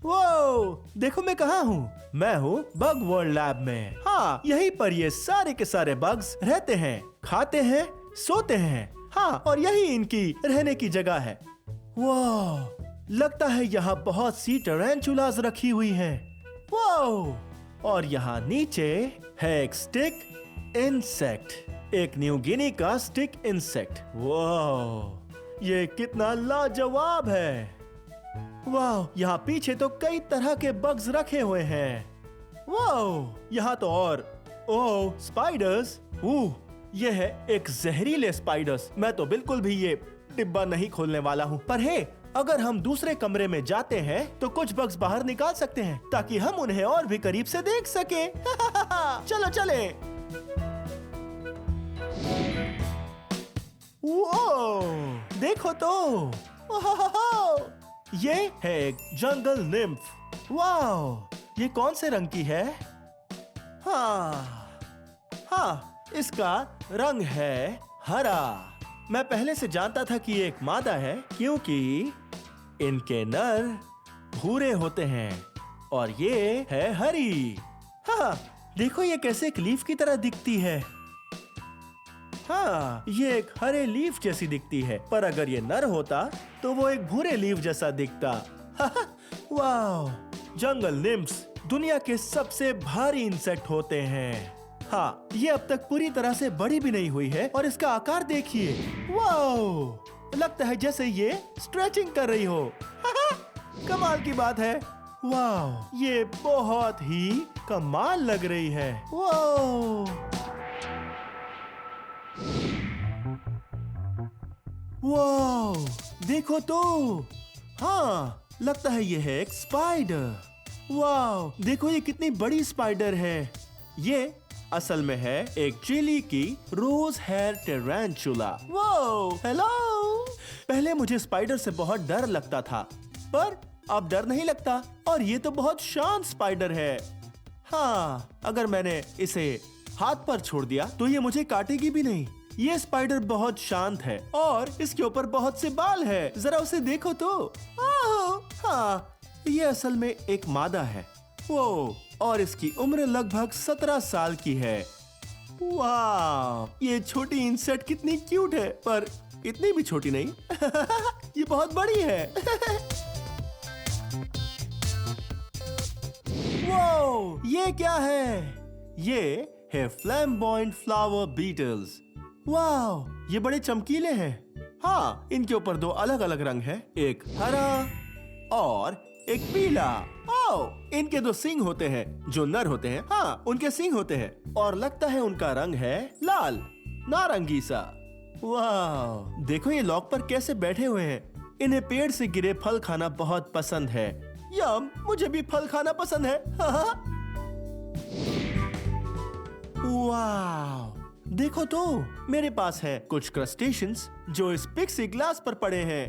Speaker 1: वो, देखो मैं कहाँ हूँ? मैं हूँ बग वर्ल्ड लैब में। हाँ, यहीं पर ये सारे के सारे बग्स रहते हैं, खाते हैं, सोते हैं। हाँ, और यही इनकी रहने की जगह है। वाह, लगता है यहाँ बहुत सी टैरेंटुलास रखी हुई हैं। वाह, और यहाँ नीचे है एक स्टिक इंसेक्ट, एक न्यू गिनी का स्टिक इंसेक्ट। वाह, ये कितना लाजवाब है। वाह, यहाँ पीछे तो कई तरह के बग्स रखे हुए हैं। वाह, यहाँ तो और ओह, स्पाइडर्स। ये है एक जहरीले स्पाइडर्स। मैं तो बिल्कुल भी ये डिब्बा नहीं खोलने वाला हूँ। पर हे, अगर हम दूसरे कमरे में जाते हैं तो कुछ बग्स बाहर निकाल सकते हैं ताकि हम उन्हें और भी करीब से देख सके। चलो चले। वो, देखो तो, ये है एक जंगल निम्फ। वाह, ये कौन से रंग की है? हाँ, इसका रंग है हरा। मैं पहले से जानता था कि ये एक मादा है क्योंकि इनके नर भूरे होते हैं और ये है हरी। हाँ, देखो ये कैसे एक लीफ की तरह दिखती है। हाँ, ये एक हरे लीफ जैसी दिखती है, पर अगर ये नर होता तो वो एक भूरे लीफ जैसा दिखता। वाह, जंगल निम्फ्स दुनिया के सबसे भारी इंसेक्ट होते हैं। हाँ, ये अब तक पूरी तरह से बड़ी भी नहीं हुई है और इसका आकार देखिए। वाह, लगता है जैसे ये स्ट्रेचिंग कर रही हो। कमाल की बात है। वाह, ये बहुत ही कमाल लग रही है। वाह, वाह, देखो तो, हाँ, लगता है ये है एक स्पाइडर। वाह, देखो ये कितनी बड़ी स्पाइडर है। ये असल में है एक चिली की rose hair tarantula. Wow, hello. पहले मुझे स्पाइडर से बहुत डर लगता था, पर अब डर नहीं लगता। और ये तो बहुत शांत स्पाइडर है। हाँ, अगर मैंने इसे हाथ पर छोड़ दिया तो ये मुझे काटेगी भी नहीं। ये स्पाइडर बहुत शांत है और इसके ऊपर बहुत से बाल है। जरा उसे देखो तो। हाँ, ये असल में एक मादा है। वो और इसकी उम्र लगभग 17 साल की है। वाह, ये छोटी इंसेक्ट कितनी क्यूट है, पर इतनी भी छोटी नहीं। ये बहुत बड़ी है। वो ये क्या है? ये है फ्लैम्बॉयंट फ्लावर बीटल्स। वाह, ये बड़े चमकीले हैं। हाँ, इनके ऊपर 2 अलग अलग रंग हैं, एक हरा और एक पीला। ओह, इनके 2 सींग होते हैं जो नर होते हैं। हाँ, उनके सींग होते हैं और लगता है उनका रंग है लाल, नारंगी सा। वाह, देखो ये लॉक पर कैसे बैठे हुए हैं। इन्हें पेड़ से गिरे फल खाना बहुत पसंद है। यम, मुझे भी फल खाना पसंद है। वाह, देखो तो मेरे पास है कुछ क्रस्टेशियंस जो इस पिक्सी ग्लास पर पड़े हैं।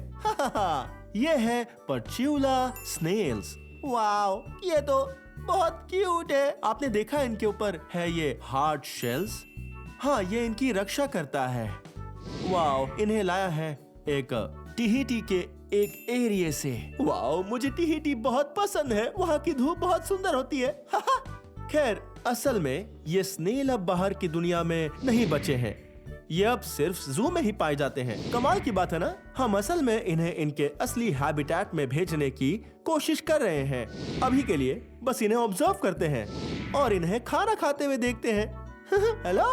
Speaker 1: ये है पर्च्यूला स्नेल्स। वाओ, ये तो बहुत क्यूट है। आपने देखा इनके ऊपर है ये हार्ड शेल्स? हाँ, ये इनकी रक्षा करता है। वाओ, इन्हें लाया है एक टिहिटी के एक एरिया से। वाओ, मुझे टिहिटी बहुत पसंद है। वहाँ की धूप बहुत सुंदर होती है। खैर, असल में ये स्नेल अब बाहर की दुनिया में नहीं बचे हैं। ये अब सिर्फ जू में ही पाए जाते हैं। कमाल की बात है ना? हम असल में इन्हें इनके असली हैबिटेट में भेजने की कोशिश कर रहे हैं। अभी के लिए बस इन्हें ऑब्जर्व करते हैं और इन्हें खाना खाते हुए देखते हैं। हेलो।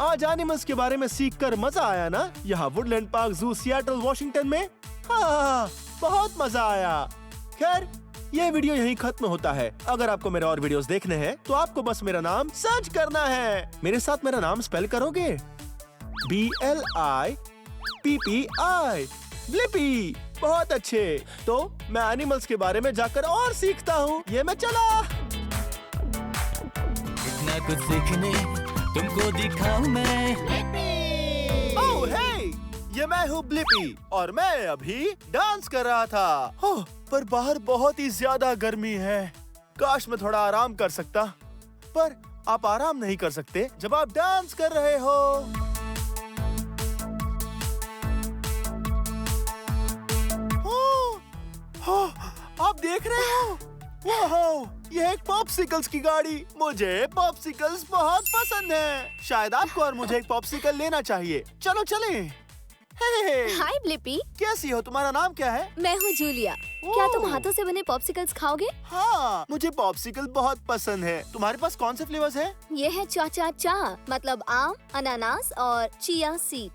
Speaker 1: आज एनिमल्स के बारे में सीखकर मजा आया ना? यहाँ वुडलैंड पार्क जू सिएटल वॉशिंगटन में। हाँ, बहुत मजा आया। खैर, ये वीडियो यहीं खत्म होता है। अगर आपको मेरे और वीडियोस देखने हैं तो आपको बस मेरा नाम सर्च करना है। मेरे साथ मेरा नाम स्पेल करोगे? BLIPPI, Blippi. बहुत अच्छे। तो मैं एनिमल्स के बारे में जाकर और सीखता हूँ। ये मैं चला।
Speaker 4: इतना कुछ सीखने तुमको दिखाऊं मैं।
Speaker 1: ओह हे, ये मैं हूँ ब्लिपी और मैं अभी डांस कर रहा था। ओह, पर बाहर बहुत ही ज्यादा गर्मी है। काश मैं थोड़ा आराम कर सकता, पर आप आराम नहीं कर सकते जब आप डांस कर रहे हो। आप देख रहे हो? वाह, यह एक पॉप्सिकल्स की गाड़ी। मुझे पॉप्सिकल्स बहुत पसंद है। शायद आपको और मुझे एक पॉप्सिकल लेना चाहिए। चलो चलें।
Speaker 5: हाय ब्लिपी,
Speaker 1: कैसी हो? तुम्हारा नाम क्या है?
Speaker 5: मैं हूँ जूलिया। क्या तुम हाथों से बने पॉप्सिकल्स खाओगे?
Speaker 1: हाँ, मुझे पॉप्सिकल बहुत पसंद है। तुम्हारे पास कौन से फ्लेवर्स हैं?
Speaker 5: ये है चा चा चा, मतलब आम, अनानास और चिया सीड।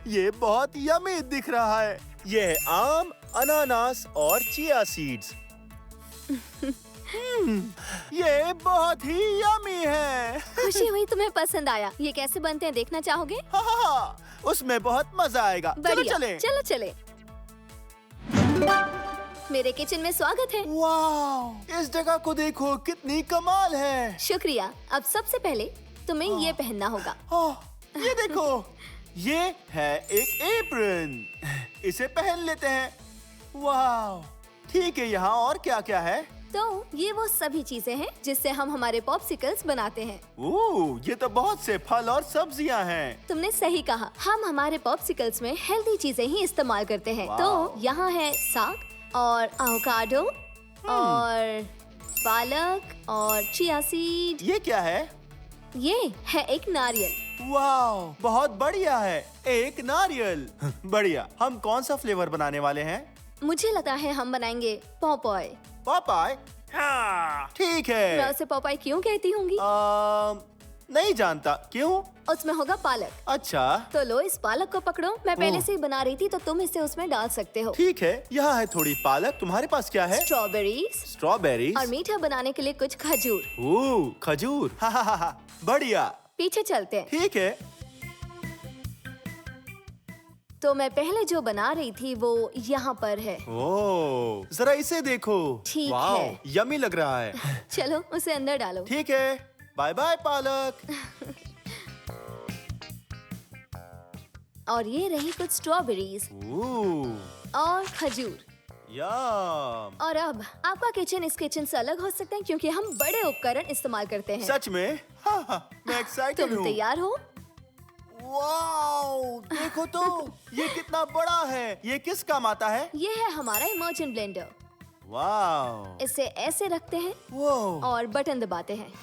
Speaker 1: ये बहुत यम्मी दिख रहा है। ये है आम, अनानास और चिया सीड्स। ये बहुत ही यम्मी है।
Speaker 5: खुशी हुई तुम्हें पसंद आया। ये कैसे बनते हैं देखना चाहोगे?
Speaker 1: हाँ, उसमें बहुत मजा आएगा। चलो
Speaker 5: बढ़िया,
Speaker 1: चलें।
Speaker 5: चलो चले। मेरे किचन में स्वागत है।
Speaker 1: वाह, इस जगह को देखो, कितनी कमाल है।
Speaker 5: शुक्रिया। अब सबसे पहले तुम्हें ये पहनना होगा।
Speaker 1: ये देखो, ये है एक एप्रन। इसे पहन लेते हैं। वाह, ठीक है। यहाँ और क्या क्या है?
Speaker 5: तो ये वो सभी चीजें हैं जिससे हम हमारे पॉप्सिकल्स बनाते हैं।
Speaker 1: ये तो बहुत से फल और सब्जियाँ हैं।
Speaker 5: तुमने सही कहा। हम हमारे पॉप्सिकल्स में हेल्दी चीजें ही इस्तेमाल करते हैं।
Speaker 1: वाह।
Speaker 5: तो यहाँ है साग और एवोकाडो और पालक और चिया सीड।
Speaker 1: ये क्या है?
Speaker 5: ये है एक नारियल।
Speaker 1: वाह, बहुत बढ़िया है। एक नारियल। बढ़िया। हम कौन सा फ्लेवर बनाने वाले हैं?
Speaker 5: मुझे लगता है हम बनाएंगे पॉपॉय।
Speaker 1: पॉपाय? हाँ, ठीक
Speaker 5: मैं
Speaker 1: है।
Speaker 5: उसे पॉपॉय क्यों कहती होंगी?
Speaker 1: नहीं जानता। क्यों?
Speaker 5: उसमें होगा पालक।
Speaker 1: अच्छा,
Speaker 5: तो लो, इस पालक को पकड़ो। मैं पहले से ही बना रही थी, तो तुम इसे उसमें डाल सकते हो।
Speaker 1: ठीक है। यहाँ है थोड़ी पालक। तुम्हारे पास क्या है?
Speaker 5: स्ट्रॉबेरीज
Speaker 1: स्ट्रॉबेरी
Speaker 5: और मीठा बनाने के लिए कुछ खजूर।
Speaker 1: खजूर। हा, बढ़िया।
Speaker 5: पीछे चलते हैं।
Speaker 1: ठीक है।
Speaker 5: तो मैं पहले जो बना रही थी वो यहाँ पर है।
Speaker 1: ओह, जरा इसे देखो।
Speaker 5: ठीक
Speaker 1: वाह,
Speaker 5: है।
Speaker 1: यम्मी लग रहा है।
Speaker 5: चलो उसे अंदर डालो।
Speaker 1: ठीक है। बाय बाय पालक।
Speaker 5: और ये रही कुछ स्ट्रॉबेरीज
Speaker 1: ओह,
Speaker 5: और खजूर।
Speaker 1: यम।
Speaker 5: और अब आपका किचन इस किचन से अलग हो सकता है क्योंकि हम बड़े उपकरण इस्तेमाल करते हैं।
Speaker 1: सच में? हाँ, मैं एक्साइटेड
Speaker 5: तुम
Speaker 1: हूँ।
Speaker 5: तैयार हो?
Speaker 1: वाओ, देखो तो ये कितना बड़ा है। ये किस काम आता है?
Speaker 5: ये है हमारा इमर्जन ब्लेंडर।
Speaker 1: वाओ,
Speaker 5: इसे ऐसे रखते हैं
Speaker 1: वो,
Speaker 5: और बटन दबाते हैं।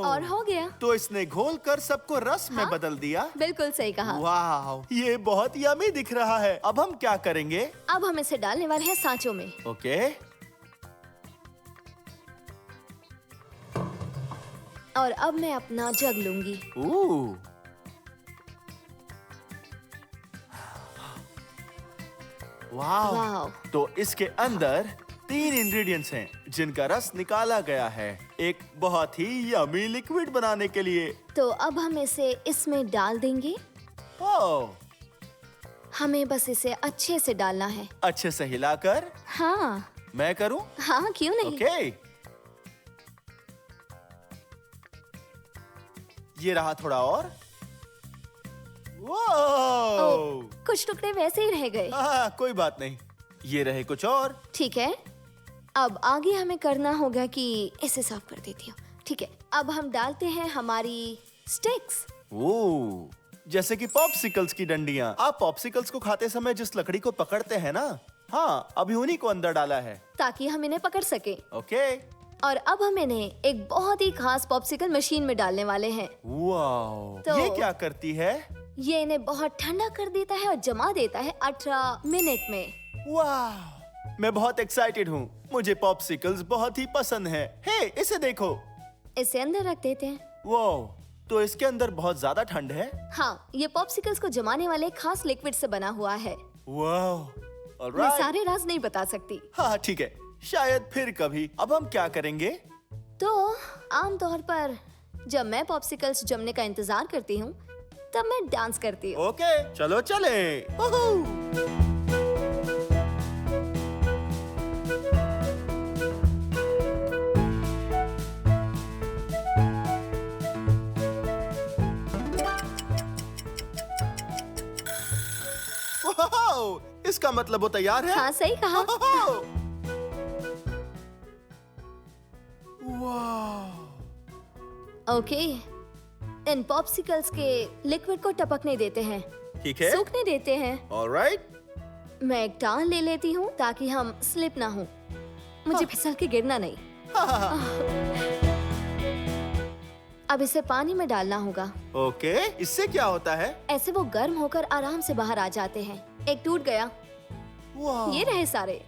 Speaker 5: और हो गया।
Speaker 1: तो इसने घोल कर सबको रस में
Speaker 5: हाँ?
Speaker 1: बदल दिया।
Speaker 5: बिल्कुल सही कहा।
Speaker 1: वाह, ये बहुत यमी दिख रहा है। अब हम क्या करेंगे?
Speaker 5: अब हम इसे डालने वाले हैं सांचों में।
Speaker 1: ओके।
Speaker 5: और अब मैं अपना जग लूंगी।
Speaker 1: वाह।
Speaker 5: वाह।
Speaker 1: तो इसके अंदर 3 इंग्रेडिएंट्स हैं जिनका रस निकाला गया है एक बहुत ही यमी लिक्विड बनाने के लिए।
Speaker 5: तो अब हम इसे इसमें डाल देंगे।
Speaker 1: ओह,
Speaker 5: हमें बस इसे अच्छे से डालना है।
Speaker 1: अच्छे से हिलाकर।
Speaker 5: हाँ
Speaker 1: मैं करूं?
Speaker 5: हाँ, क्यों नहीं।
Speaker 1: ओके। ये रहा थोड़ा और।
Speaker 5: ओह, कुछ टुकड़े वैसे ही रह गए।
Speaker 1: हाँ, कोई बात नहीं। ये रहे कुछ और।
Speaker 5: ठीक है, अब आगे हमें करना होगा कि इसे साफ कर देती हूँ। ठीक है, अब हम डालते हैं हमारी स्टिक्स।
Speaker 1: ओह, जैसे कि पॉप्सिकल्स की डंडियाँ। आप पॉप्सिकल्स को खाते समय जिस लकड़ी को पकड़ते हैं ना, हाँ, अभी उन्हीं को अंदर डाला है।
Speaker 5: ताकि हम इन्हें पकड़ सके।
Speaker 1: ओके।
Speaker 5: और अब हम इन्हें एक बहुत ही खास पॉप्सिकल मशीन में डालने वाले हैं।
Speaker 1: वाओ,
Speaker 5: तो-
Speaker 1: ये क्या करती है?
Speaker 5: ये इन्हें बहुत ठंडा कर देता है और जमा देता है 18 मिनट में।
Speaker 1: वाह, मैं बहुत एक्साइटेड हूँ। मुझे पॉप्सिकल्स बहुत ही पसंद है। हे, इसे देखो।
Speaker 5: इसे अंदर रख देते हैं।
Speaker 1: वाओ, तो इसके अंदर बहुत ज्यादा ठंड है।
Speaker 5: हाँ, ये पॉप्सिकल्स को जमाने वाले खास लिक्विड से बना हुआ है।
Speaker 1: वाओ,
Speaker 5: मैं
Speaker 1: ऑलराइट।
Speaker 5: सारे राज नहीं बता सकती।
Speaker 1: हाँ, ठीक है, शायद फिर कभी। अब हम क्या करेंगे?
Speaker 5: तो आमतौर पर जब मैं पॉप्सिकल्स जमने का इंतजार करती हूँ तब मैं डांस करती हूँ।
Speaker 1: ओके, चलो चले। वाओ, इसका मतलब वो तैयार है।
Speaker 5: हाँ, सही कहा।
Speaker 1: वाह,
Speaker 5: ओके, इन पॉप्सिकल्स के लिक्विड को टपकने देते हैं,
Speaker 1: ठीक है।
Speaker 5: सूखने देते हैं।
Speaker 1: ऑलराइट।
Speaker 5: मैं एक टांग ले लेती हूँ ताकि हम स्लिप ना हो। मुझे फिसल के गिरना नहीं। अब इसे पानी में डालना होगा।
Speaker 1: ओके, इससे क्या होता है?
Speaker 5: ऐसे वो गर्म होकर आराम से बाहर आ जाते हैं। एक टूट गया।
Speaker 1: वाह,
Speaker 5: ये रहे सारे।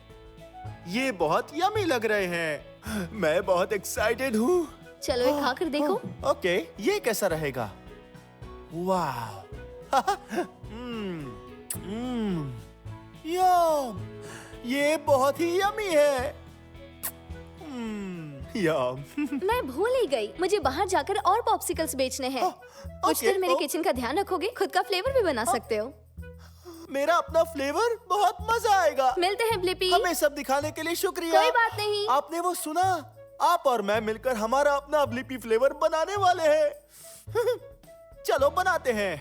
Speaker 1: ये बहुत यमी लग रहे हैं। मैं बहुत एक्साइटेड हूँ।
Speaker 5: चलो एक खाकर देखो।
Speaker 1: ओके, ये कैसा रहेगा? वाह, यम, ये बहुत ही यमी है। यम।
Speaker 5: मैं भूल ही गई, मुझे बाहर जाकर और पॉप्सिकल्स बेचने हैं। कुछ
Speaker 1: ओके,
Speaker 5: देर मेरे
Speaker 1: ओ-
Speaker 5: किचन का ध्यान रखोगे? खुद का फ्लेवर भी बना सकते हो।
Speaker 1: मेरा अपना फ्लेवर, बहुत मजा आएगा।
Speaker 5: मिलते हैं ब्लिपी।
Speaker 1: हमें सब दिखाने के लिए शुक्रिया।
Speaker 5: कोई बात नहीं।
Speaker 1: आपने वो सुना? आप और मैं मिलकर हमारा अपना ब्लिपी फ्लेवर बनाने वाले हैं। चलो बनाते हैं।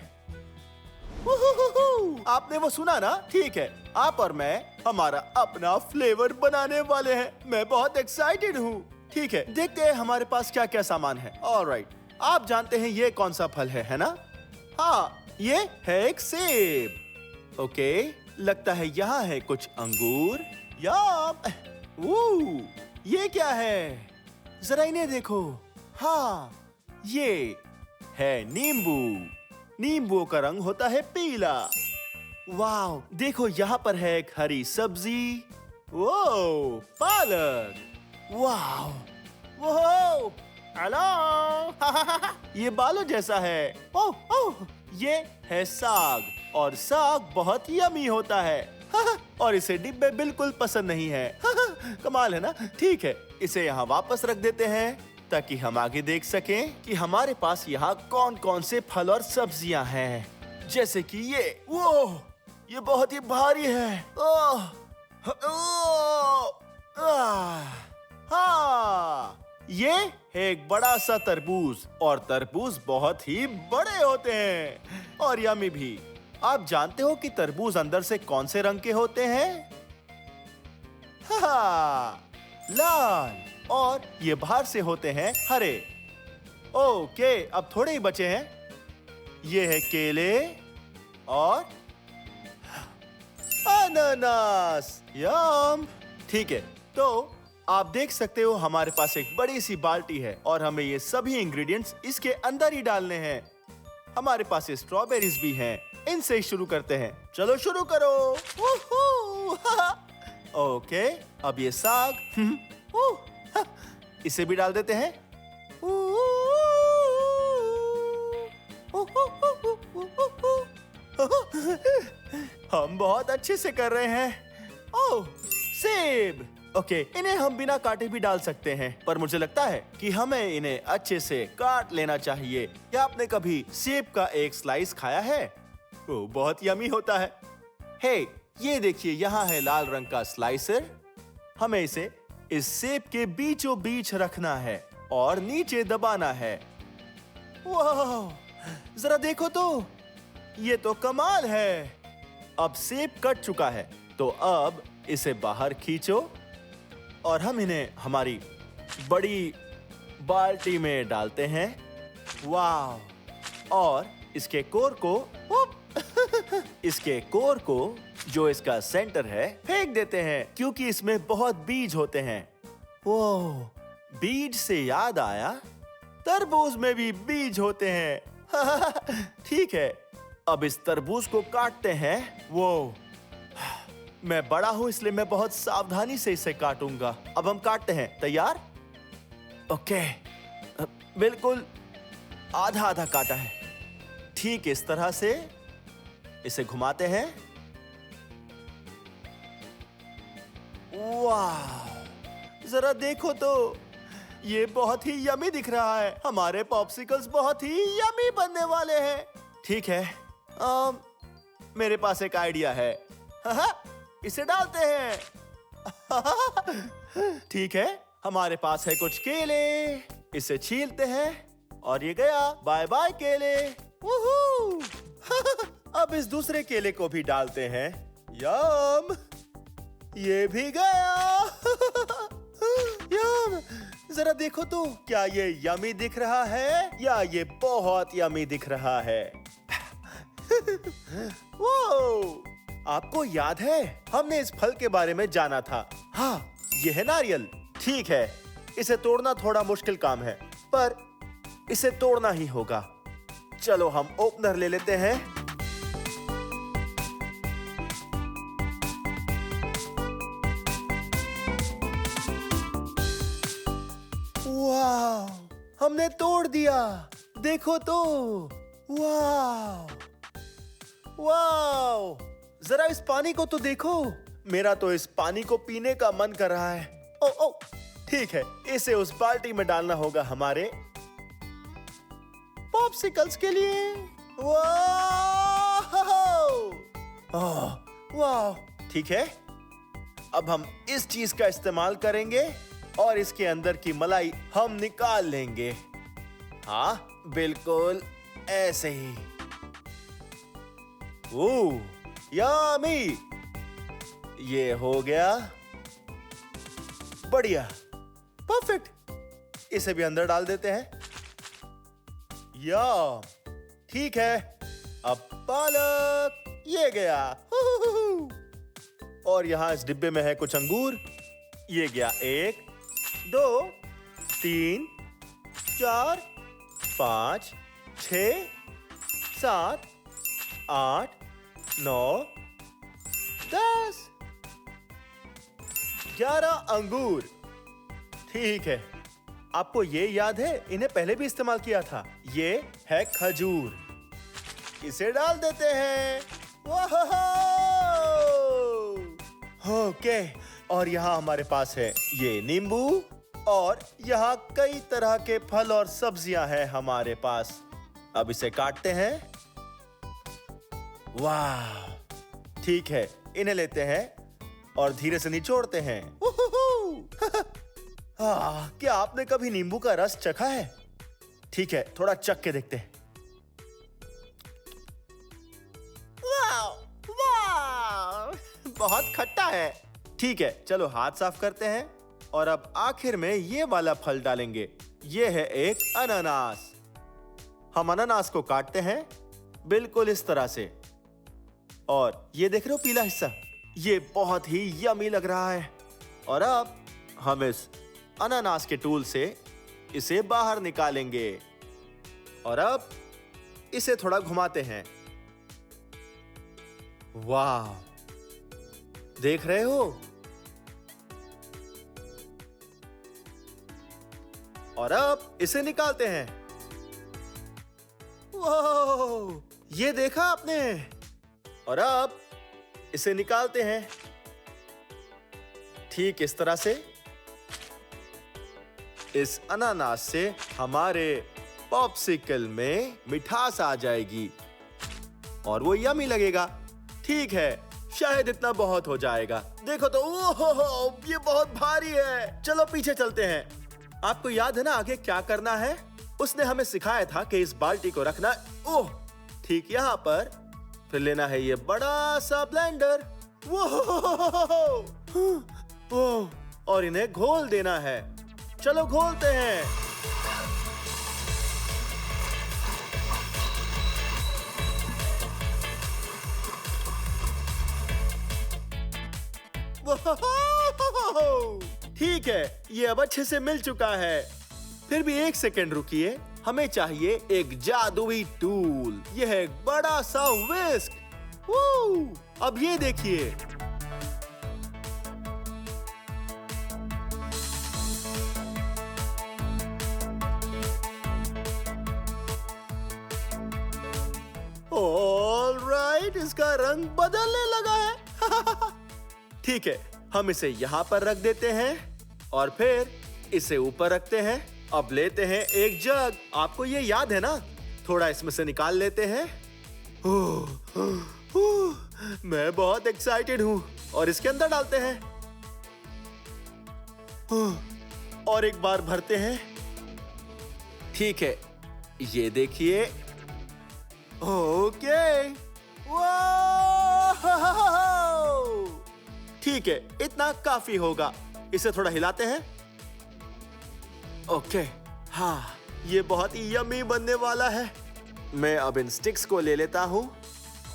Speaker 1: आपने वो सुना ना? ठीक है, आप और मैं हमारा अपना फ्लेवर बनाने वाले हैं। मैं बहुत एक्साइटेड हूँ। ठीक है, देखते हैं हमारे पास क्या क्या सामान है। ऑलराइट, आप जानते हैं ये कौन सा फल है ना? हाँ, ये है एक सेब। ओके, लगता है यहाँ है कुछ अंगूर। ये क्या है? जरा इन्हें देखो। हाँ, ये है नींबू। नींबू का रंग होता है पीला। वाह, देखो यहाँ पर है एक हरी सब्जी। वो पालक। वाह, वो हेलो। ये बालों जैसा है। ओह ओह, ये है साग, और साग बहुत यमी होता है। और इसे डिब्बे बिल्कुल पसंद नहीं है। कमाल है ना? ठीक है, इसे यहाँ वापस रख देते हैं ताकि हम आगे देख सकें कि हमारे पास यहाँ कौन कौन से फल और सब्जियां हैं। जैसे कि ये बहुत ही भारी है। ओह, हाँ, ये है एक बड़ा सा तरबूज और तरबूज बहुत ही बड़े होते हैं और यमी भी। आप जानते हो कि तरबूज अंदर से कौन से रंग के होते हैं? हाँ, लाल, और ये बाहर से होते हैं हरे। ओके, अब थोड़े ही बचे हैं। ये है केले और अनानास। यम। ठीक है, तो आप देख सकते हो हमारे पास एक बड़ी सी बाल्टी है और हमें ये सभी इंग्रेडिएंट्स इसके अंदर ही डालने हैं। हमारे पास ये स्ट्रॉबेरीज भी हैं। इनसे ही शुरू करते हैं। चलो शुरू करो। ओके, अब ये साग, इसे भी डाल देते हैं। हम बहुत अच्छे से कर रहे हैं। ओह, सेब। ओके, इन्हें हम बिना काटे भी डाल सकते हैं, पर मुझे लगता है कि हमें इन्हें अच्छे से काट लेना चाहिए। क्या आपने कभी सेब का एक स्लाइस खाया है? वो बहुत यमी होता है। हे, ये देखिए, यहाँ है लाल रंग का स्लाइसर। हमें इसे इस सेब के बीचों बीच रखना है और नीचे दबाना है। वाह, जरा देखो तो, ये तो कमाल है। अब सेब कट चुका है, तो अब इसे बाहर खींचो और हम इन्हें हमारी बड़ी बाल्टी में डालते हैं। वाह, और इसके कोर को जो इसका सेंटर है फेंक देते हैं, क्योंकि इसमें बहुत बीज होते हैं। वो बीज से याद आया, तरबूज में भी बीज होते हैं। ठीक है, अब इस तरबूज को काटते हैं। वो मैं बड़ा हूं, इसलिए मैं बहुत सावधानी से इसे काटूंगा। अब हम काटते हैं। तैयार? ओके, बिल्कुल आधा आधा काटा है। ठीक इस तरह से इसे घुमाते हैं। वाह, जरा देखो तो, ये बहुत ही यमी दिख रहा है। हमारे पॉप्सिकल्स बहुत ही यमी बनने वाले हैं। ठीक है, मेरे पास एक आइडिया है। इसे डालते हैं। ठीक है, हमारे पास है कुछ केले। इसे छीलते हैं और ये गया। बाय बाय केले। वूहू। अब इस दूसरे केले को भी डालते हैं। यम, ये भी गया। यम, जरा देखो तो, क्या ये यमी दिख रहा है या ये बहुत यमी दिख रहा है? वो, आपको याद है हमने इस फल के बारे में जाना था। हाँ, ये है नारियल। ठीक है, इसे तोड़ना थोड़ा मुश्किल काम है, पर इसे तोड़ना ही होगा। चलो हम ओपनर ले लेते हैं। वाह, हमने तोड़ दिया। देखो तो। वाह वाह, जरा इस पानी को तो देखो। मेरा तो इस पानी को पीने का मन कर रहा है। ओ ओ, ठीक है, इसे उस बाल्टी में डालना होगा हमारे पॉप्सिकल्स के लिए। वाह वाह, ठीक है, अब हम इस चीज का इस्तेमाल करेंगे और इसके अंदर की मलाई हम निकाल लेंगे। हाँ, बिल्कुल ऐसे ही। ओह, यम्मी, ये हो गया। बढ़िया, परफेक्ट। इसे भी अंदर डाल देते हैं। यम, ठीक है, अब पालक, ये गया। और यहां इस डिब्बे में है कुछ अंगूर। ये गया 1 2 3 4 5 6 7 8 9 10 11 अंगूर। ठीक है, आपको ये याद है, इन्हें पहले भी इस्तेमाल किया था। ये है खजूर। इसे डाल देते हैं। ओके, और यहाँ हमारे पास है ये नींबू, और यहाँ कई तरह के फल और सब्जियां हैं हमारे पास। अब इसे काटते हैं। वाह, ठीक है, इन्हें लेते हैं और धीरे से निचोड़ते हैं। क्या आपने कभी नींबू का रस चखा है? ठीक है, थोड़ा चख के देखते हैं। वाह, वाह, बहुत खट्टा है। ठीक है, चलो हाथ साफ करते हैं और अब आखिर में ये वाला फल डालेंगे। ये है एक अनानास। हम अनानास को काटते हैं बिल्कुल इस तरह से, और ये देख रहे हो पीला हिस्सा, ये बहुत ही यमी लग रहा है। और अब हम इस अनानास के टूल से इसे बाहर निकालेंगे और अब इसे थोड़ा घुमाते हैं। वाह, देख रहे हो? और अब इसे निकालते हैं। वाह, ये देखा आपने? और अब इसे निकालते हैं ठीक इस तरह से। इस अनानास से हमारे पॉप्सिकल में मिठास आ जाएगी और वो यमी लगेगा। ठीक है, शायद इतना बहुत हो जाएगा। देखो तो, ओहो, ये बहुत भारी है। चलो पीछे चलते हैं। आपको याद है ना आगे क्या करना है? उसने हमें सिखाया था कि इस बाल्टी को रखना, ओह, ठीक यहाँ पर। फिर लेना है ये बड़ा सा ब्लेंडर, ओह, और इन्हें घोल देना है। चलो घोलते हैं। ठीक है, ये अब अच्छे से मिल चुका है। फिर भी 1 सेकेंड रुकिए, हमें चाहिए एक जादुई टूल। यह है एक बड़ा सा विस्क। अब ये देखिए, ऑलराइट, इसका रंग बदलने लगा है। ठीक है, हम इसे यहाँ पर रख देते हैं और फिर इसे ऊपर रखते हैं। अब लेते हैं एक जग। आपको ये याद है ना? थोड़ा इसमें से निकाल लेते हैं। मैं बहुत एक्साइटेड हूँ। और इसके अंदर डालते हैं और एक बार भरते हैं। ठीक है, ये देखिए। ओके, ठीक है, इतना काफी होगा। इसे थोड़ा हिलाते हैं। ओके, हाँ, ये बहुत ही यम्मी बनने वाला है। मैं अब इन स्टिक्स को ले लेता हूँ।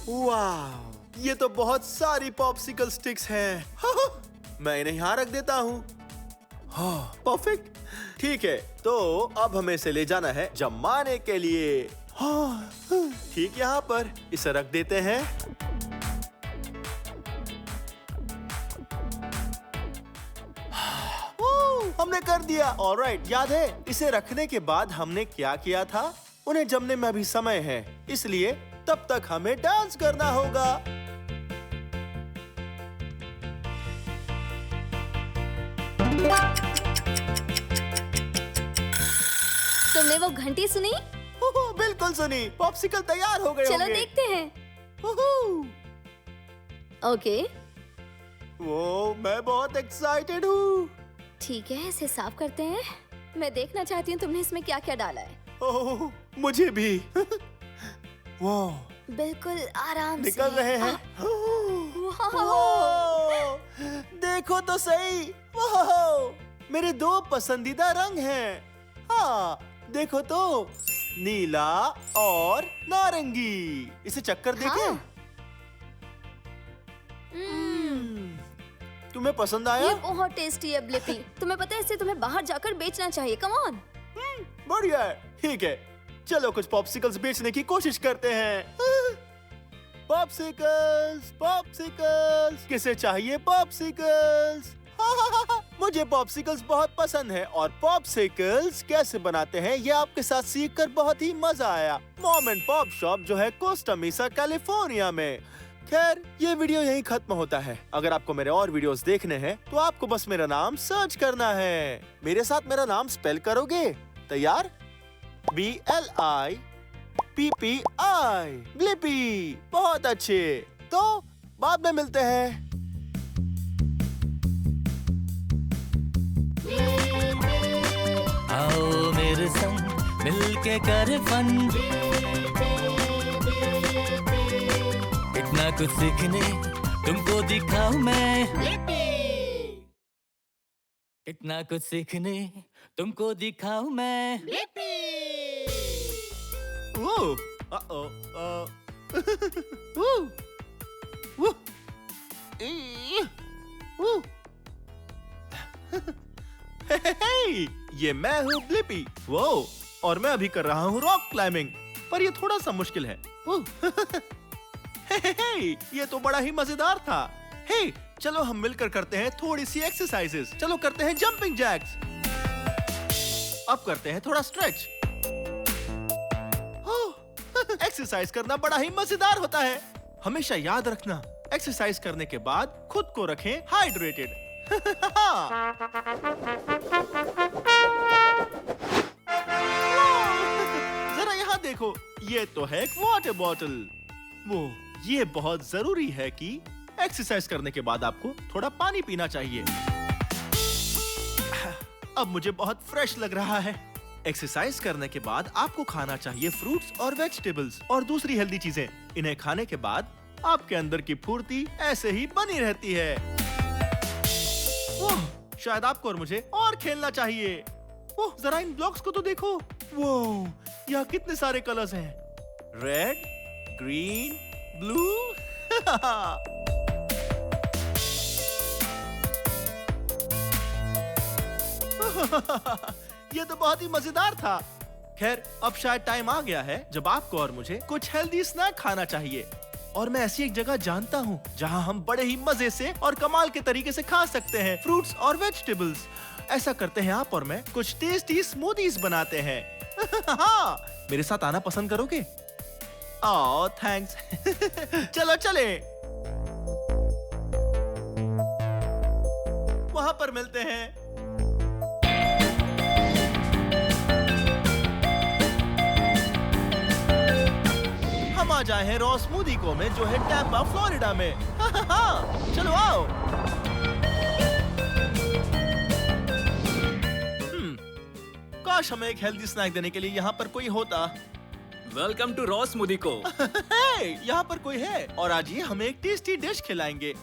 Speaker 1: वाह, ये तो बहुत सारी पॉप्सिकल स्टिक्स हैं। मैं इन्हें यहाँ रख देता हूँ। हाँ, परफेक्ट। ठीक है, तो अब हमें इसे ले जाना है जमाने के लिए। हाँ, ठीक यहाँ पर इसे रख देते हैं। हमने कर दिया। ऑलराइट, याद है इसे रखने के बाद हमने क्या किया था? उन्हें जमने में अभी समय है, इसलिए तब तक हमें डांस करना होगा।
Speaker 5: तुमने वो घंटी सुनी?
Speaker 1: बिल्कुल सुनी। पॉप्सिकल तैयार हो गए
Speaker 5: चलो
Speaker 1: होंगे।
Speaker 5: देखते हैं। ओके,
Speaker 1: वो, मैं बहुत एक्साइटेड हूँ।
Speaker 5: ठीक है, इसे साफ करते हैं। मैं देखना चाहती हूँ तुमने इसमें क्या क्या डाला है।
Speaker 1: ओह, मुझे भी। वाह,
Speaker 5: बिल्कुल आराम से
Speaker 1: निकल रहे हैं।
Speaker 5: वाह,
Speaker 1: वाह, देखो तो सही। वाह, मेरे 2 पसंदीदा रंग हैं। हाँ, देखो तो, नीला और नारंगी। इसे चक्कर देखें।
Speaker 5: हाँ।
Speaker 1: तुम्हें पसंद आया?
Speaker 5: ये बहुत टेस्टी है ब्लिपी। तुम्हें पता है इसे तुम्हें बाहर जाकर बेचना चाहिए। Come on.
Speaker 1: बढ़िया है। ठीक है, चलो कुछ पॉप्सिकल्स बेचने की कोशिश करते हैं। पॉप्सिकल्स, पॉप्सिकल्स, किसे चाहिए पॉप्सिकल्स? मुझे पॉप्सिकल्स बहुत पसंद है और पॉप्सिकल्स कैसे बनाते हैं ये आपके साथ सीखकर बहुत ही मजा आया। मॉम एंड पॉप शॉप जो है कोस्टा मेसा कैलिफोर्निया में। खैर, ये वीडियो यहीं खत्म होता है। अगर आपको मेरे और वीडियोस देखने हैं तो आपको बस मेरा नाम सर्च करना है। मेरे साथ मेरा नाम स्पेल करोगे? तैयार? BLIPPI, Blippi. बहुत अच्छे, तो बाद में मिलते हैं।
Speaker 4: के कर फन, इतना कुछ सीखने तुमको दिखाऊं मैं, इतना कुछ सीखने तुमको दिखाऊं मैं।
Speaker 1: Whoa! Uh-oh. Woo! Woo! Woo! Hey! ये मैं हूँ ब्लिपी। वो और मैं अभी कर रहा हूँ रॉक क्लाइंबिंग, पर ये थोड़ा सा मुश्किल है। Hey! ये तो बड़ा ही मजेदार था। Hey! चलो हम मिलकर करते हैं थोड़ी सी एक्सरसाइजेस। चलो करते हैं जंपिंग जैक्स। अब करते हैं थोड़ा स्ट्रेच। एक्सरसाइज करना बड़ा ही मजेदार होता है। हमेशा याद रखना, एक्सरसाइज करने के बाद खुद को रखें हाइड्रेटेड। जरा यहाँ देखो, ये तो है एक वाटर बॉटल। वो ये बहुत जरूरी है कि एक्सरसाइज करने के बाद आपको थोड़ा पानी पीना चाहिए। अब मुझे बहुत फ्रेश लग रहा है। एक्सरसाइज करने के बाद आपको खाना चाहिए फ्रूट्स और वेजिटेबल्स और दूसरी हेल्दी चीजें। इन्हें खाने के बाद आपके अंदर की फुर्ती ऐसे ही बनी रहती है। ओह, शायद आपको और मुझे और खेलना चाहिए। ओह, जरा इन ब्लॉक्स को तो देखो। वो यहाँ कितने सारे कलर्स हैं। Red, green, blue. ये तो बहुत ही मजेदार था। खैर, अब शायद टाइम आ गया है जब आपको और मुझे कुछ हेल्दी स्नैक खाना चाहिए। और मैं ऐसी एक जगह जानता हूँ जहाँ हम बड़े ही मजे से और कमाल के तरीके से खा सकते हैं फ्रूट्स और वेजिटेबल्स। ऐसा करते हैं आप और मैं, कुछ टेस्टी स्मूदीज बनाते हैं। मेरे साथ आना पसंद करोगे? ओह, थैंक्स। चलो चले, वहां पर मिलते हैं। हम आ जाए हैं रॉ स्मूदी को में, जो है टैम्पा फ्लोरिडा में। चलो आओ। काश हमें एक हेल्दी स्नैक देने के लिए यहाँ पर कोई होता।
Speaker 6: वेलकम टू रॉ स्मूदी को।
Speaker 1: यहाँ पर कोई है और आज ये हमें एक टेस्टी डिश खिलाएंगे।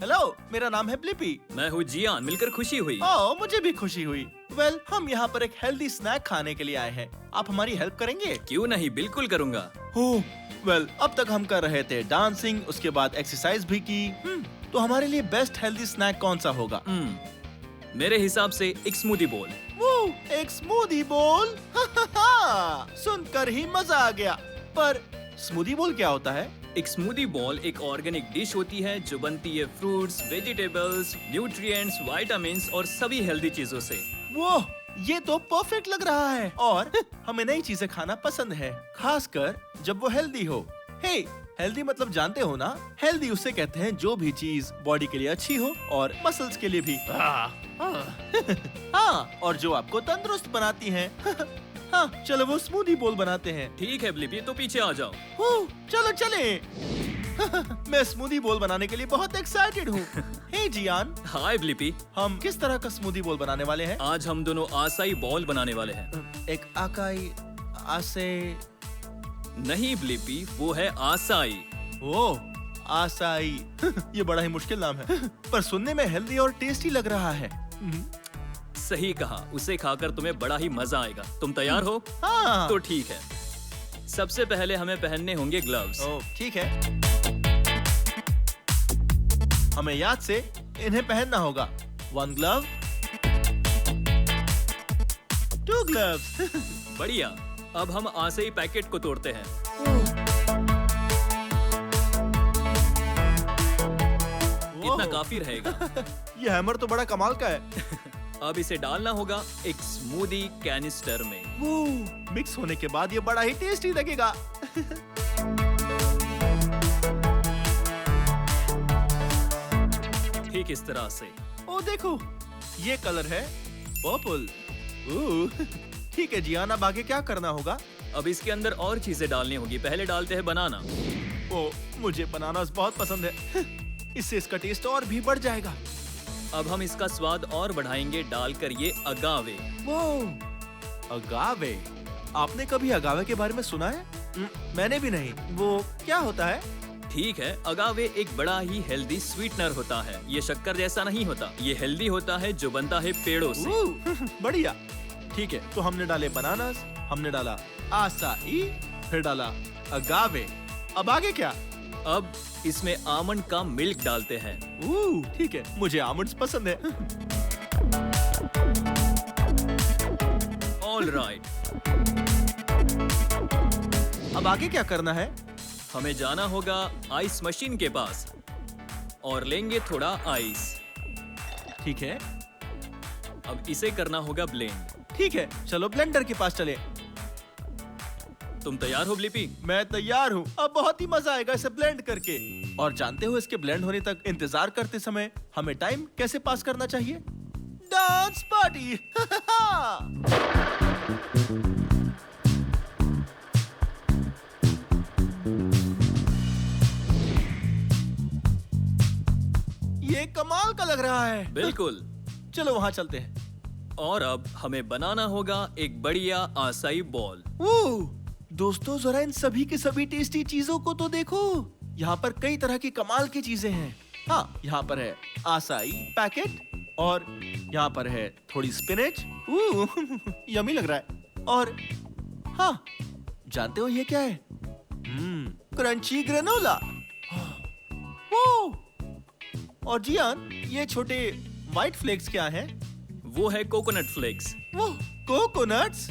Speaker 1: हेलो, मेरा नाम है ब्लिपी।
Speaker 6: मैं हूँ जियान, मिलकर खुशी हुई।
Speaker 1: ओह, मुझे भी खुशी हुई। वेल, हम यहाँ पर एक हेल्दी स्नैक खाने के लिए आए हैं। आप हमारी हेल्प करेंगे?
Speaker 6: क्यों नहीं, बिल्कुल करूँगा।
Speaker 1: वेल, अब तक हम कर रहे थे डांसिंग, उसके बाद एक्सरसाइज भी की। तो हमारे लिए बेस्ट हेल्दी स्नैक कौन सा होगा?
Speaker 6: मेरे हिसाब से एक स्मूदी बोल।
Speaker 1: वो एक स्मूदी बोल। सुनकर ही मजा आ गया। पर स्मूदी बोल क्या होता है?
Speaker 6: एक स्मूदी बॉल एक ऑर्गेनिक डिश होती है जो बनती है फ्रूट्स, वेजिटेबल्स, न्यूट्रिएंट्स, विटामिन्स और सभी हेल्दी चीजों से।
Speaker 1: वो ये तो परफेक्ट लग रहा है। और हमें नई चीजें खाना पसंद है, खासकर जब वो हेल्दी हो। हे, हेल्दी मतलब जानते हो ना? हेल्दी उसे कहते हैं जो भी चीज बॉडी के लिए अच्छी हो और मसल्स के लिए भी। हाँ, और जो आपको तंदुरुस्त बनाती है। हाँ, चलो वो स्मूदी बोल बनाते हैं।
Speaker 6: ठीक है ब्लिपी, तो पीछे आ जाओ।
Speaker 1: चलो चले। मैं स्मूदी बोल बनाने के लिए बहुत एक्साइटेड हूँ। हे जियान।
Speaker 6: हाय ब्लिपी।
Speaker 1: हम किस तरह का स्मूदी बोल बनाने वाले हैं?
Speaker 6: आज हम दोनों आसाई बॉल बनाने वाले हैं।
Speaker 1: एक आकाई आसे
Speaker 6: नहीं ब्लिपी, वो है आसाई।
Speaker 1: ओ, आसाई। ये बड़ा ही मुश्किल नाम है, पर सुनने में हेल्दी और टेस्टी लग रहा है।
Speaker 6: सही कहा, उसे खाकर तुम्हें बड़ा ही मजा आएगा। तुम तैयार हो?
Speaker 1: हाँ।
Speaker 6: तो ठीक है। सबसे पहले हमें पहनने होंगे ग्लव्स।
Speaker 1: ओ, ठीक है। हमें याद से इन्हें पहनना होगा। 1 ग्लव, 2 ग्लव्स।
Speaker 6: बढ़िया। अब हम आसाई पैकेट को तोड़ते हैं। इतना काफी रहेगा।
Speaker 1: ये हैमर तो बड़ा कमाल का है।
Speaker 6: अब इसे डालना होगा एक स्मूदी कैनिस्टर में।
Speaker 1: मिक्स होने के बाद ये बड़ा ही टेस्टी लगेगा।
Speaker 6: ठीक इस तरह से।
Speaker 1: ओ देखो, ये कलर है पर्पल। ठीक है जियान, अब आगे क्या करना होगा?
Speaker 6: अब इसके अंदर और चीजें डालनी होगी। पहले डालते हैं बनाना।
Speaker 1: ओ, मुझे बनाना बहुत पसंद है। इससे इसका टेस्ट और भी बढ़ जाएगा।
Speaker 6: अब हम इसका स्वाद और बढ़ाएंगे डालकर ये अगावे।
Speaker 1: वो अगावे,
Speaker 7: आपने कभी अगावे के बारे में सुना है? मैंने भी नहीं। वो क्या होता है?
Speaker 6: ठीक है, अगावे एक बड़ा ही हेल्दी स्वीटनर होता है। ये शक्कर जैसा नहीं होता, ये हेल्दी होता है जो बनता है पेड़ों से।
Speaker 7: बढ़िया। ठीक है, तो हमने डाले बनानास, हमने डाला आसाई, फिर डाला अगावे। अब आगे क्या?
Speaker 6: अब इसमें आमंड का मिल्क डालते हैं।
Speaker 7: ठीक है, मुझे आमंड्स पसंद है।
Speaker 6: All right.
Speaker 7: अब आगे क्या करना है?
Speaker 6: हमें जाना होगा आइस मशीन के पास और लेंगे थोड़ा आइस।
Speaker 7: ठीक है,
Speaker 6: अब इसे करना होगा ब्लेंड।
Speaker 7: ठीक है, चलो ब्लेंडर के पास चले।
Speaker 6: तुम तैयार हो ब्लिपी?
Speaker 7: मैं तैयार हूँ। अब बहुत ही मजा आएगा इसे ब्लेंड करके। और जानते हो, इसके ब्लेंड होने तक इंतजार करते समय हमें टाइम कैसे पास करना चाहिए? Dance party. ये कमाल का लग रहा है।
Speaker 6: बिल्कुल।
Speaker 7: चलो वहाँ चलते हैं।
Speaker 6: और अब हमें बनाना होगा एक बढ़िया आसाई बॉल।
Speaker 7: दोस्तों, जरा इन सभी की सभी टेस्टी चीजों को तो देखो। यहाँ पर कई तरह की कमाल की चीजें हैं। हाँ, यहाँ पर है आसाई पैकेट और यहाँ पर है थोड़ी स्पिनच। यम्मी लग रहा है। और हाँ, जानते हो ये क्या है? Crunchy granola. और जियान, ये छोटे व्हाइट फ्लेक्स क्या हैं?
Speaker 6: वो है कोकोनट फ्लेक्स।
Speaker 7: वो कोकोनट्स।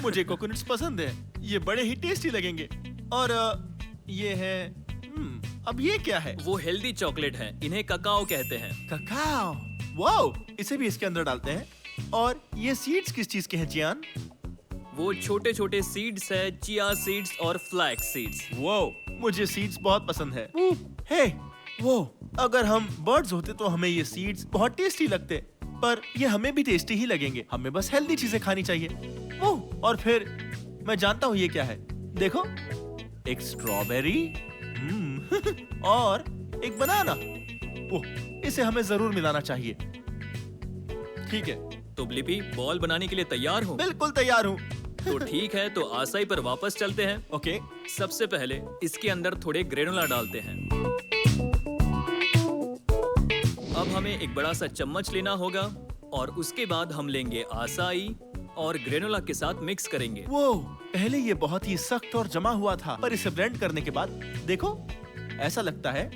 Speaker 7: मुझे कोकोनट्स पसंद है। ये बड़े ही टेस्टी लगेंगे। और ये है अब ये क्या है?
Speaker 6: वो हेल्दी चॉकलेट है, इन्हें ककाओ कहते हैं।
Speaker 7: ककाओ। वाओ, इसे भी इसके अंदर डालते हैं। और ये सीड्स किस चीज के हैं जियान?
Speaker 6: वो छोटे छोटे सीड्स है, चिया सीड्स और फ्लैक्स सीड्स।
Speaker 7: वो मुझे सीड्स बहुत पसंद है। हे, वो अगर हम बर्ड्स होते तो हमें ये सीड्स बहुत टेस्टी लगते, पर ये हमें भी टेस्टी ही लगेंगे। हमें बस हेल्दी चीजें खानी चाहिए। और फिर मैं जानता हूँ ये क्या है। देखो, एक स्ट्रॉबेरी और एक बनाना। इसे हमें जरूर मिलाना चाहिए। ठीक है,
Speaker 6: तो ब्लिपी, बॉल बनाने के लिए तैयार हो?
Speaker 7: बिल्कुल तैयार हूँ।
Speaker 6: तो ठीक है, तो आसाई पर वापस चलते हैं।
Speaker 7: ओके।
Speaker 6: सबसे पहले इसके अंदर थोड़े ग्रेनोला डालते हैं। अब हमें एक बड़ा सा चम्मच लेना होगा और उसके बाद हम लेंगे आसाई और ग्रेनोला के साथ मिक्स करेंगे।
Speaker 7: पहले ये बहुत ही सख्त और जमा हुआ था, पर इसे ब्लेंड करने के बाद देखो, ऐसा लगता है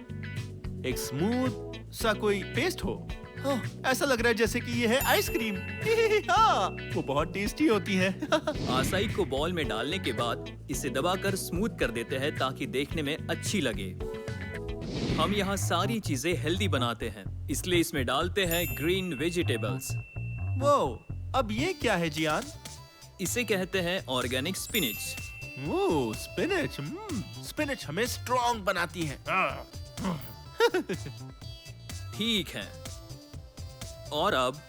Speaker 7: एक स्मूथ सा कोई पेस्ट हो। ऐसा लग रहा है जैसे कि ये है आइसक्रीम। हाँ, वो बहुत टेस्टी होती है।
Speaker 6: आसाई को बॉल में डालने के बाद इसे दबाकर स्मूथ कर देते हैं ताकि देखने में अच्छी लगे। हम यहाँ सारी चीजें हेल्दी बनाते हैं, इसलिए इसमें डालते हैं ग्रीन वेजिटेबल्स।
Speaker 7: अब ये क्या है जियान?
Speaker 6: इसे कहते हैं ऑर्गेनिक स्पिनिच।
Speaker 7: स्पिनच। स्पिनच हमें स्ट्रॉन्ग बनाती है।
Speaker 6: ठीक है, और अब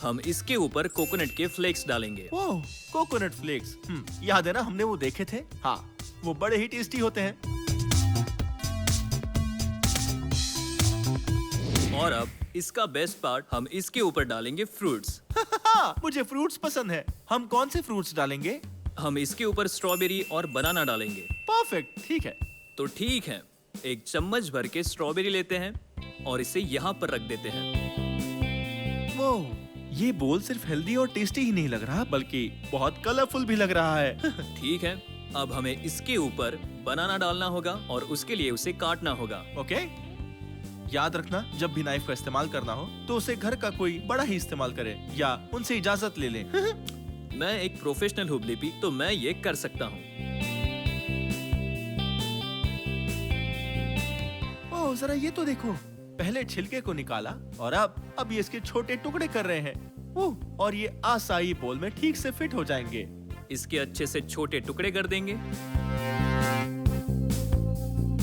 Speaker 6: हम इसके ऊपर कोकोनट के फ्लेक्स डालेंगे।
Speaker 7: Coconut flakes. याद है ना, हमने वो देखे थे। हाँ, वो बड़े ही टेस्टी होते हैं।
Speaker 6: और अब इसका बेस्ट पार्ट, हम इसके ऊपर डालेंगे फ्रूट्स।
Speaker 7: मुझे फ्रूट्स पसंद है। हम कौन से फ्रूट्स डालेंगे?
Speaker 6: हम इसके ऊपर स्ट्रॉबेरी और बनाना डालेंगे।
Speaker 7: परफेक्ट, ठीक है।
Speaker 6: तो ठीक है, एक चम्मच भर के स्ट्रॉबेरी लेते हैं और इसे यहाँ पर रख देते हैं।
Speaker 7: ये बोल सिर्फ हेल्दी और टेस्टी ही नहीं लग रहा, बल्कि बहुत कलरफुल भी लग रहा है।
Speaker 6: ठीक है, अब हमें इसके ऊपर बनाना डालना होगा और उसके लिए उसे काटना होगा।
Speaker 7: ओके। याद रखना, जब भी नाइफ का इस्तेमाल करना हो तो उसे घर का कोई बड़ा ही इस्तेमाल करे या उनसे इजाजत ले ले।
Speaker 6: मैं एक प्रोफेशनल हूँ ब्लिपी, तो मैं ये कर सकता हूँ।
Speaker 7: जरा ये तो देखो, पहले छिलके को निकाला और अब ये इसके छोटे टुकड़े कर रहे हैं। और ये आसाई बोल में ठीक से फिट हो जाएंगे।
Speaker 6: इसके अच्छे से छोटे टुकड़े कर देंगे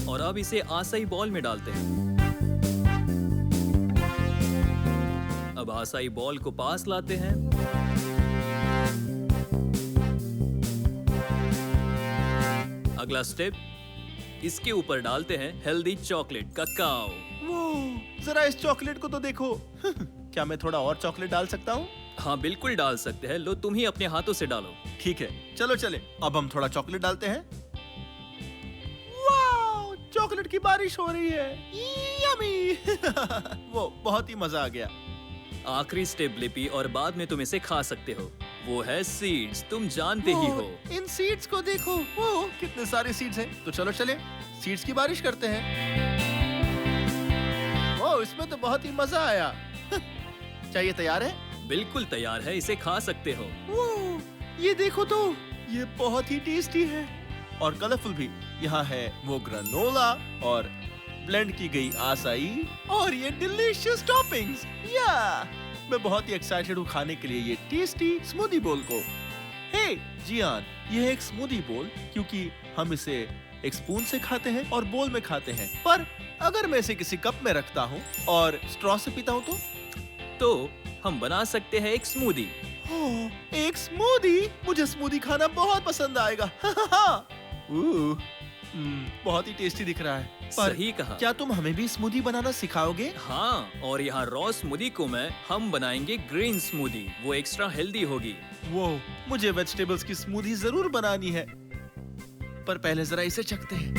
Speaker 6: और अब इसे आसाई बॉल में डालते हैं। अब आसाई बॉल को पास लाते हैं। अगला स्टेप, इसके ऊपर डालते हैं हेल्दी चॉकलेट ककाओ।
Speaker 7: जरा इस चॉकलेट को तो देखो। क्या मैं थोड़ा और चॉकलेट डाल सकता हूँ?
Speaker 6: हाँ बिल्कुल डाल सकते हैं। लो तुम ही अपने हाथों से डालो।
Speaker 7: ठीक है, चलो चले। अब हम थोड़ा चॉकलेट डालते हैं। वाओ, चॉकलेट की बारिश हो रही है। यम्मी। वो बहुत ही मजा आ गया।
Speaker 6: आखिरी स्टेप ब्लिपी, और बाद में तुम इसे खा सकते हो। वो है सीड्स, तुम जानते ही हो।
Speaker 7: इन सीड्स को देखो, वो कितने सारे सीड्स हैं। तो चलो चले सीड्स की बारिश करते हैं। वो इसमें तो बहुत ही मजा आया। चाहिए तैयार है?
Speaker 6: बिल्कुल तैयार है, इसे खा सकते हो।
Speaker 7: वो ये देखो तो, ये बहुत ही टेस्टी है और कलरफुल भी। यहाँ है वो ग्रानोला और ब्लेंड की गई आसाई और ये डिलीशियस टॉपिंग्स। या मैं बहुत ही एक्साइटेड हूँ खाने के लिए ये टेस्टी स्मूदी बोल को। हे जियान, ये है एक स्मूदी बोल क्योंकि हम इसे एक स्पून से खाते हैं और बोल में खाते हैं। पर अगर मैं इसे किसी कप में रखता हूँ और स्ट्रॉ से पीता हूँ
Speaker 6: तो हम बना सकते हैं एक स्मूदी।
Speaker 7: एक स्मूदी। मुझे स्मूदी खाना बहुत पसंद आएगा। बहुत ही टेस्टी दिख रहा है। पर
Speaker 6: सही कहा।
Speaker 7: क्या तुम हमें भी स्मूदी बनाना सिखाओगे?
Speaker 6: हाँ, और यहाँ रॉ स्मूदी को हम बनाएंगे ग्रीन स्मूदी। वो एक्स्ट्रा हेल्दी होगी।
Speaker 7: वो मुझे वेजिटेबल्स की स्मूदी जरूर बनानी है, पर पहले जरा इसे चखते हैं।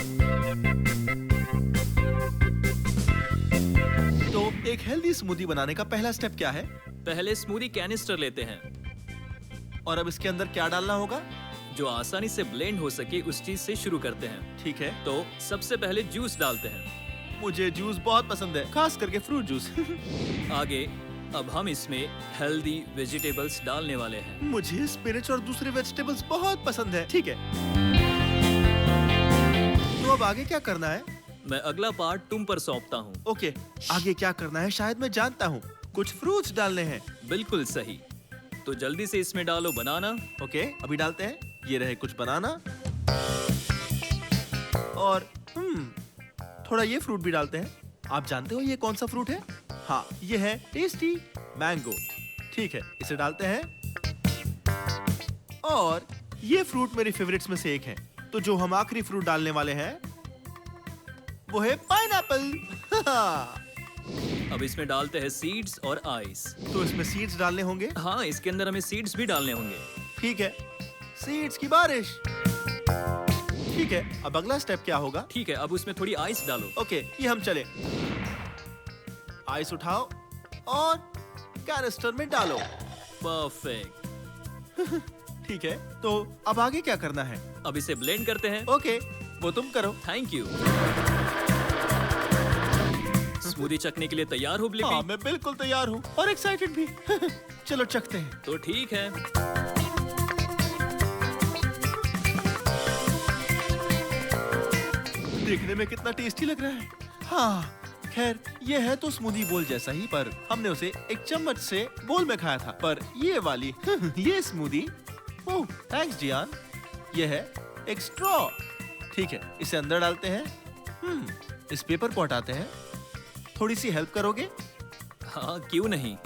Speaker 7: तो एक हेल्दी स्मूदी बनाने का पहला स्टेप क्या है?
Speaker 6: पहले स्मूदी कैनिस्टर लेते हैं
Speaker 7: और अब इसके अंदर क्या डालना होगा?
Speaker 6: जो आसानी से ब्लेंड हो सके उस चीज से शुरू करते हैं।
Speaker 7: ठीक है,
Speaker 6: तो सबसे पहले जूस डालते हैं।
Speaker 7: मुझे जूस बहुत पसंद है, खास करके फ्रूट जूस।
Speaker 6: आगे अब हम इसमें हेल्दी वेजिटेबल्स डालने वाले हैं।
Speaker 7: मुझे स्पिनच और दूसरे वेजिटेबल्स बहुत पसंद है। ठीक है, तो अब आगे क्या करना है?
Speaker 6: मैं अगला पार्ट तुम पर सौंपता हूँ।
Speaker 7: ओके, आगे क्या करना है शायद मैं जानता हूँ। कुछ फ्रूट्स डालने हैं।
Speaker 6: बिल्कुल सही। तो जल्दी से इसमें डालो बनाना।
Speaker 7: ओके, अभी डालते हैं। ये रहे कुछ बनाना और थोड़ा ये फ्रूट भी डालते हैं। आप जानते हो ये कौन सा फ्रूट है? हाँ, ये है टेस्टी मैंगो। ठीक है, इसे डालते हैं और ये फ्रूट मेरे फेवरेट्स में से एक है। तो जो हम आखिरी फ्रूट डालने वाले हैं वो है पाइनएप्पल।
Speaker 6: अब इसमें डालते हैं सीड्स और आइस।
Speaker 7: तो इसमें सीड्स डालने होंगे?
Speaker 6: हाँ, इसके अंदर हमें सीड्स भी डालने होंगे।
Speaker 7: ठीक है, सीड्स की बारिश। ठीक है, अब अगला स्टेप क्या होगा?
Speaker 6: ठीक है, अब उसमें थोड़ी आइस डालो।
Speaker 7: ओके, ये हम चले। आइस उठाओ और कैनिस्टर में डालो।
Speaker 6: परफेक्ट।
Speaker 7: ठीक है, तो अब आगे क्या करना है?
Speaker 6: अब इसे ब्लेंड करते हैं।
Speaker 7: ओके, वो तुम करो।
Speaker 6: Thank you. स्मूदी चखने के लिए तैयार हो ब्लिपी?
Speaker 7: हाँ, मैं बिल्कुल तैयार हूँ और एक्साइटेड भी। चलो चखते हैं।
Speaker 6: तो ठीक है।
Speaker 7: देखने में कितना टेस्टी लग रहा है। हाँ, खैर ये है तो स्मूदी बोल जैसा ही, पर हमने उसे एक चम्मच से बोल में खाया था। पर ये वाली ये स्मूदी, ओह थैंक्स जियान, ये है एक स्ट्रॉ। ठीक है, इसे अंदर डालते हैं। इस पेपर को हटाते हैं। थोड़ी सी हेल्प करोगे?
Speaker 6: हाँ, क्यों नहीं।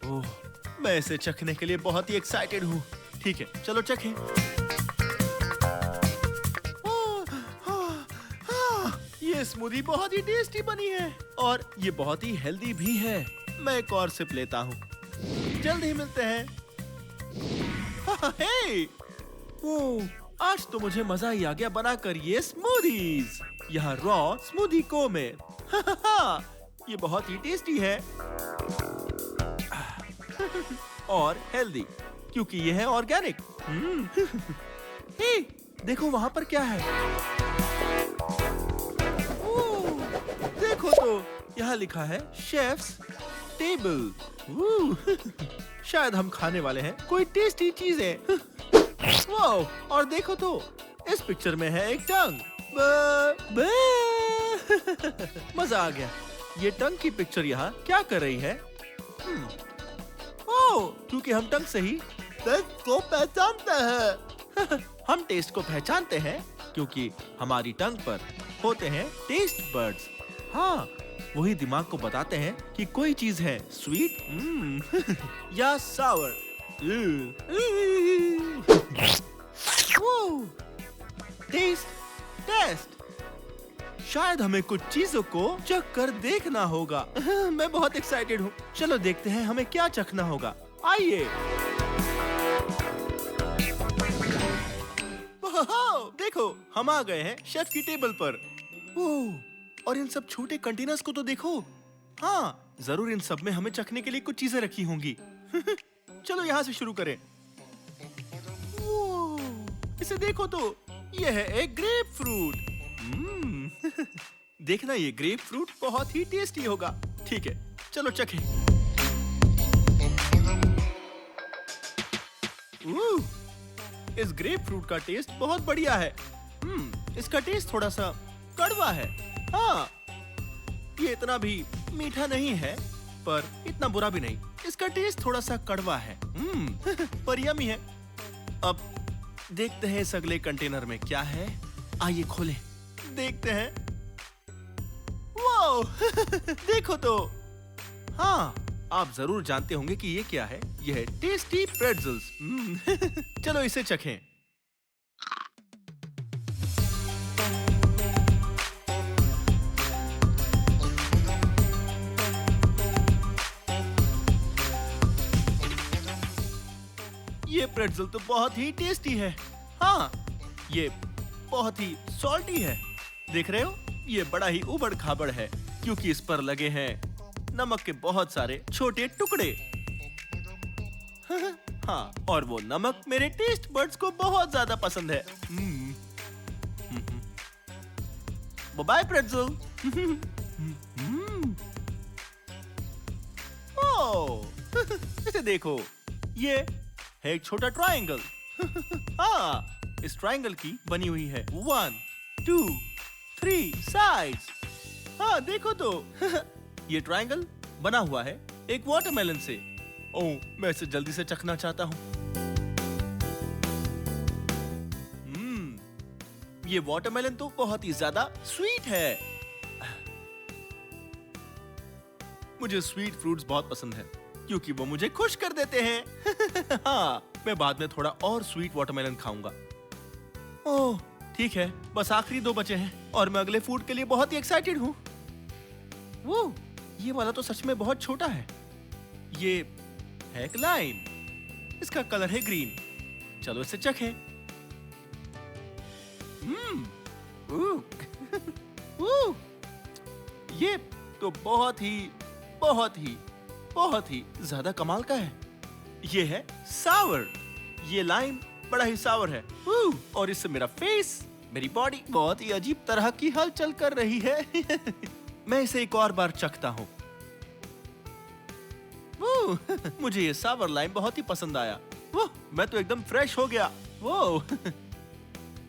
Speaker 7: ओह, मैं इसे चखने के लिए बहुत ही एक्साइटेड हूँ। ठीक है, चलो चखें। ये स्मूदी बहुत ही टेस्टी बनी है और ये बहुत ही हेल्दी भी है। मैं एक और सिप लेता हूँ। जल्द ही मिलते हैं। हे! ओह, आज तो मुझे मजा ही आ गया बनाकर ये स्मूदीज। यहाँ रॉ स्मूदी को में। ये बहुत ही टेस्टी है और हेल्दी क्योंकि ये है ऑर्गेनिक। हे, देखो वहां पर क्या है। ओह, देखो तो यहाँ लिखा है शेफ्स टेबल। शायद हम खाने वाले हैं कोई टेस्टी चीजें। वाओ, और देखो तो इस पिक्चर में है एक टंग। मजा आ गया। ये टंग की पिक्चर यहाँ क्या कर रही है? ओह, क्योंकि हम टंग से ही टेस्ट को पहचानते हैं। हम टेस्ट को पहचानते हैं क्योंकि हमारी टंग पर होते हैं टेस्ट बर्ड्स। हाँ, वही दिमाग को बताते हैं कि कोई चीज है स्वीट या सावर। Test test. शायद हमें कुछ चीजों को चख कर देखना होगा। मैं बहुत एक्साइटेड हूँ। चलो देखते हैं हमें क्या चखना होगा। आइए। वाह, देखो हम आ गए हैं शेफ की टेबल पर। ओह, और इन सब छोटे कंटेनर्स को तो देखो। हाँ, जरूर इन सब में हमें चखने के लिए कुछ चीजें रखी होंगी। चलो यहाँ से शुरू करें। ओह, इसे देखो तो, यह है एक ग्रेप फ्रूट। देखना ये ग्रेप फ्रूट बहुत ही टेस्टी होगा। ठीक है, चलो चखें। इस ग्रेप फ्रूट का टेस्ट बहुत बढ़िया है। इसका टेस्ट थोड़ा सा कड़वा है। हाँ, ये इतना भी मीठा नहीं है, पर इतना बुरा भी नहीं। इसका टेस्ट थोड़ा सा कड़वा है, पर यम्मी है। अब देखते हैं इस अगले कंटेनर में क्या है। आइए खोलें, देखते हैं। वाओ, देखो तो। हाँ, आप जरूर जानते होंगे कि ये क्या है। यह है टेस्टी प्रेट्ज़ल्स। चलो इसे चखें। ये प्रेट्ज़ल तो बहुत ही टेस्टी है। हाँ, ये बहुत ही सॉल्टी है। देख रहे हो, ये बड़ा ही उबड़ खाबड़ है क्योंकि इस पर लगे हैं नमक के बहुत सारे छोटे टुकड़े। हाँ, और वो नमक मेरे टेस्ट बड्स को बहुत ज्यादा पसंद है। बाय प्रेट्ज़ल। ओह, इसे देखो, ये है एक छोटा ट्रायंगल। हाँ, इस ट्रायंगल की बनी हुई है 1, 2, 3 साइड्स। हाँ, देखो तो। ये ट्रायंगल बना हुआ है एक वाटरमेलन से। ओह, मैं इसे जल्दी से चखना चाहता हूँ। ये वाटरमेलन तो बहुत ही ज्यादा स्वीट है। मुझे स्वीट फ्रूट्स बहुत पसंद है क्योंकि वो मुझे खुश कर देते हैं। हाँ, मैं बाद में थोड़ा और स्वीट वाटरमेलन खाऊंगा। ओह, ठीक है, बस आखिरी 2 बचे हैं और मैं अगले फूड के लिए बहुत ही एक्साइटेड हूँ। वो, ये वाला तो सच में बहुत छोटा है। ये है एक लाइम। इसका कलर है ग्रीन। चलो इसे चखें। ये तो बहुत ही ज्यादा कमाल का है। ये है सावर। ये लाइम बड़ा ही सावर है। और इससे मेरा फेस, मेरी बॉडी बहुत ही अजीब तरह की हलचल कर रही है। मैं इसे एक और बार चखता हूँ। मुझे ये सावर लाइम बहुत ही पसंद आया। मैं तो एकदम फ्रेश हो गया।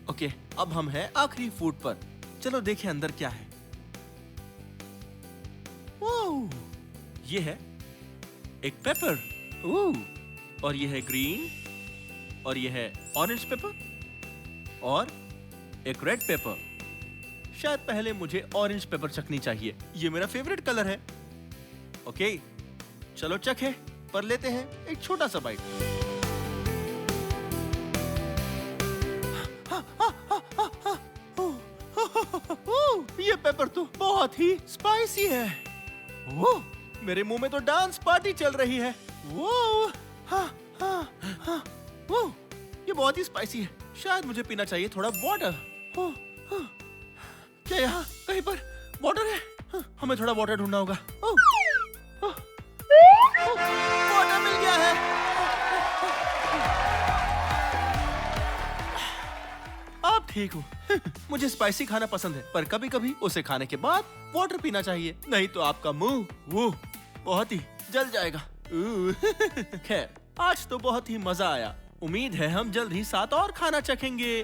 Speaker 7: ओके, अब हम हैं आखिरी फूड पर। चलो देखें अंदर क्या है। ये है एक पेपर। और ये है ग्रीन, और ये है ऑरेंज पेपर, और एक रेड पेपर। शायद पहले मुझे ऑरेंज पेपर चखनी चाहिए। ये मेरा फेवरेट कलर है। ओके, चलो चखे, पर लेते हैं एक छोटा सा बाइट। ये पेपर तो बहुत ही स्पाइसी है। मेरे मुंह में तो डांस पार्टी चल रही है। ये बहुत ही स्पाइसी है। शायद मुझे पीना चाहिए थोड़ा वाटर। क्या यहाँ कहीं पर वाटर है? हमें थोड़ा वाटर ढूंढना होगा। वाटर मिल गया है। आप ठीक हो। मुझे स्पाइसी खाना पसंद है, पर कभी कभी उसे खाने के बाद वाटर पीना चाहिए, नहीं तो आपका मुंह वो बहुत ही जल जाएगा। खैर, आज तो बहुत ही मजा आया। उम्मीद है हम जल्द ही 7 और खाना चखेंगे।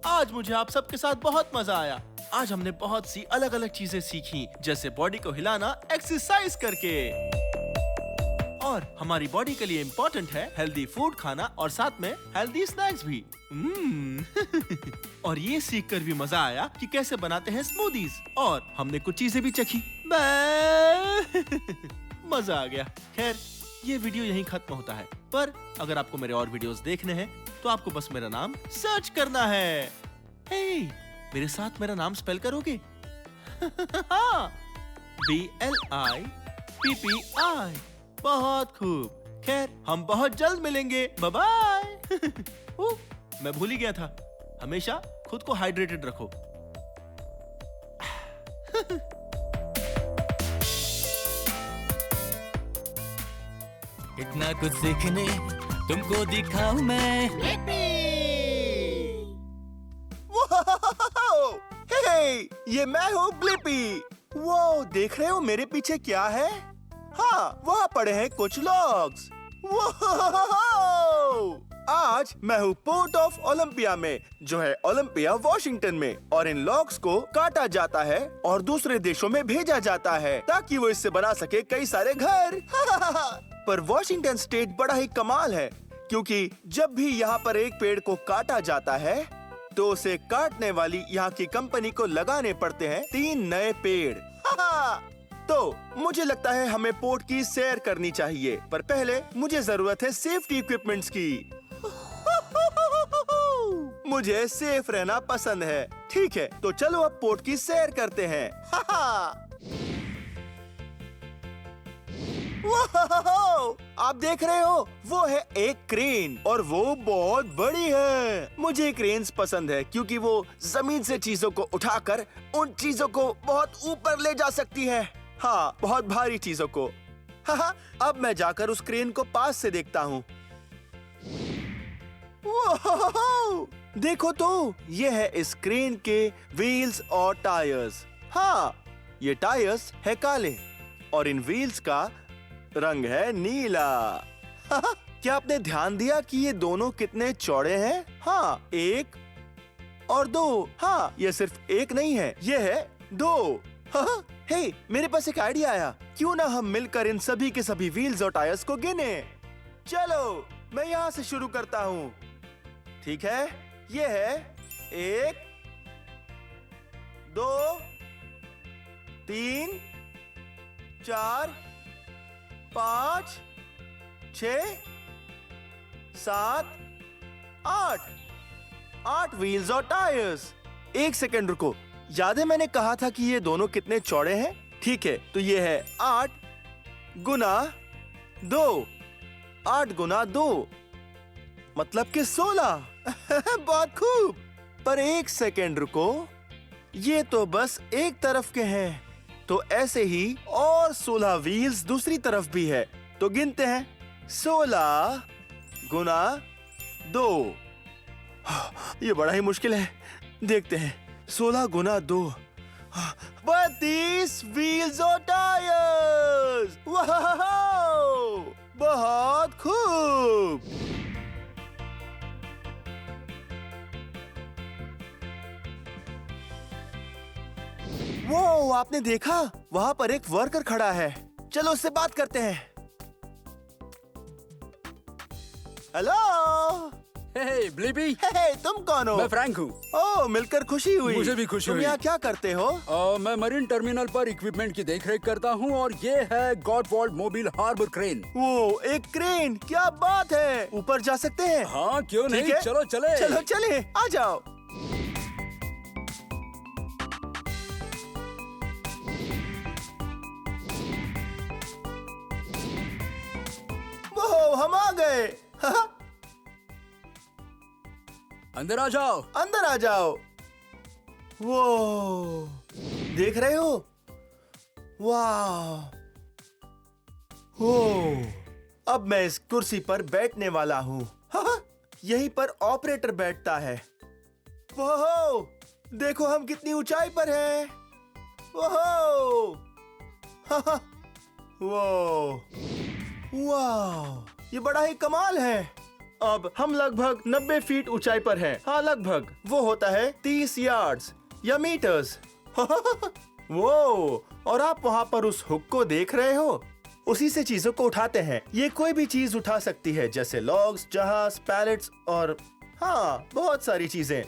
Speaker 7: आज मुझे आप सबके साथ बहुत मजा आया। आज हमने बहुत सी अलग अलग चीजें सीखी, जैसे बॉडी को हिलाना एक्सरसाइज करके, और हमारी बॉडी के लिए इम्पोर्टेंट है हेल्दी फूड खाना और साथ में हेल्दी स्नैक्स भी। और ये सीखकर भी मजा आया कि कैसे बनाते हैं स्मूदीज, और हमने कुछ चीजें भी चखी। मजा आ गया। खैर, ये वीडियो यहीं खत्म होता है, पर अगर आपको मेरे और वीडियोस देखने हैं तो आपको बस मेरा नाम सर्च करना है। हे, मेरे साथ मेरा नाम स्पेल करोगे? हाँ, BLIPPI। बहुत खूब। खैर, हम बहुत जल्द मिलेंगे। Bye bye. मैं भूल ही गया था, हमेशा खुद को हाइड्रेटेड रखो।
Speaker 4: इतना कुछ सीखने तुमको दिखाऊं मैं।
Speaker 1: हे, ये मैं हूँ ब्लिपी। वो देख रहे हो मेरे पीछे क्या है? हाँ, वहाँ पड़े हैं कुछ लॉग्स। आज मैं हूँ पोर्ट ऑफ ओलंपिया में, जो है ओलंपिया वॉशिंगटन में, और इन लॉग्स को काटा जाता है और दूसरे देशों में भेजा जाता है ताकि वो इससे बना सके कई सारे घर। पर वॉशिंगटन स्टेट बड़ा ही कमाल है, क्योंकि जब भी यहाँ पर एक पेड़ को काटा जाता है तो उसे काटने वाली यहाँ की कंपनी को लगाने पड़ते हैं 3 नए पेड़। तो मुझे लगता है हमें पोर्ट की सैर करनी चाहिए, पर पहले मुझे जरूरत है सेफ्टी इक्विपमेंट्स की। मुझे सेफ रहना पसंद है। ठीक है, तो चलो अब पोर्ट की सैर करते हैं। आप देख रहे हो, वो है एक क्रेन और वो बहुत बड़ी है। मुझे क्रेन्स पसंद है क्योंकि वो जमीन से चीजों को उठाकर उन चीजों को बहुत ऊपर ले जा सकती है। हाँ, बहुत भारी चीजों को। अब मैं जाकर उस क्रेन को पास से देखता हूँ। देखो तो, ये है इस क्रेन के व्हील्स और टायर्स। हाँ, ये टायर्स है काले और इन व्हील्स का रंग है नीला। क्या आपने ध्यान दिया कि ये दोनों कितने चौड़े हैं? हाँ, 1 और 2। हाँ, ये सिर्फ 1 नहीं है, ये है 2। हे, मेरे पास एक आइडिया आया। क्यों ना हम मिलकर इन सभी के सभी व्हील्स और टायर्स को गिने? चलो, मैं यहाँ से शुरू करता हूँ। ठीक है, ये है 1 2 3 4 5 6 7 8 व्हील्स और टायर्स। 1 सेकंड रुको, याद है मैंने कहा था कि ये दोनों कितने चौड़े हैं? ठीक है, तो ये है 8 गुना 2। 8 गुना 2 मतलब कि 16। बहुत खूब। पर 1 सेकंड रुको, ये तो बस एक तरफ के हैं, तो ऐसे ही और 16 व्हील्स दूसरी तरफ भी है। तो गिनते हैं, 16 गुना 2। ये बड़ा ही मुश्किल है, देखते हैं। 16 गुना 2, 32 व्हील्स और टायर्स। वाह, बहुत खूब। वो आपने देखा, वहाँ पर एक वर्कर खड़ा है। चलो उससे बात करते हैं। हेलो।
Speaker 8: हे ब्लिपी।
Speaker 1: हे, तुम कौन हो?
Speaker 8: मैं फ्रैंक हूँ।
Speaker 1: ओह, मिलकर खुशी हुई।
Speaker 8: मुझे भी खुशी
Speaker 1: तुम
Speaker 8: हुई।
Speaker 1: यहाँ क्या करते हो?
Speaker 8: मैं मरीन टर्मिनल पर इक्विपमेंट की देखरेख करता हूँ और ये है गॉडवॉल्ड मोबाइल हार्बर क्रेन।
Speaker 1: वो एक क्रेन, क्या बात है। ऊपर जा सकते हैं?
Speaker 8: हाँ, क्यों
Speaker 1: ठीक
Speaker 8: नहीं,
Speaker 1: है?
Speaker 8: चलो चले।
Speaker 1: चलो चले, आ जाओ। वो हम आ गए।
Speaker 8: अंदर आ जाओ।
Speaker 1: अंदर आ जाओ। वो देख रहे हो? वाह। हो, अब मैं इस कुर्सी पर बैठने वाला हूँ। यहीं पर ऑपरेटर बैठता है। वो देखो, हम कितनी ऊंचाई पर हैं। वो वाह, ये बड़ा ही कमाल है। अब हम लगभग 90 फीट ऊंचाई पर हैं। हाँ, लगभग। वो होता है 30 यार्ड्स या मीटर्स। वो, और आप वहाँ पर उस हुक को देख रहे हो? उसी से चीजों को उठाते हैं। ये कोई भी चीज उठा सकती है, जैसे लॉग्स, जहाज, पैलेट्स और हाँ, बहुत सारी चीजें।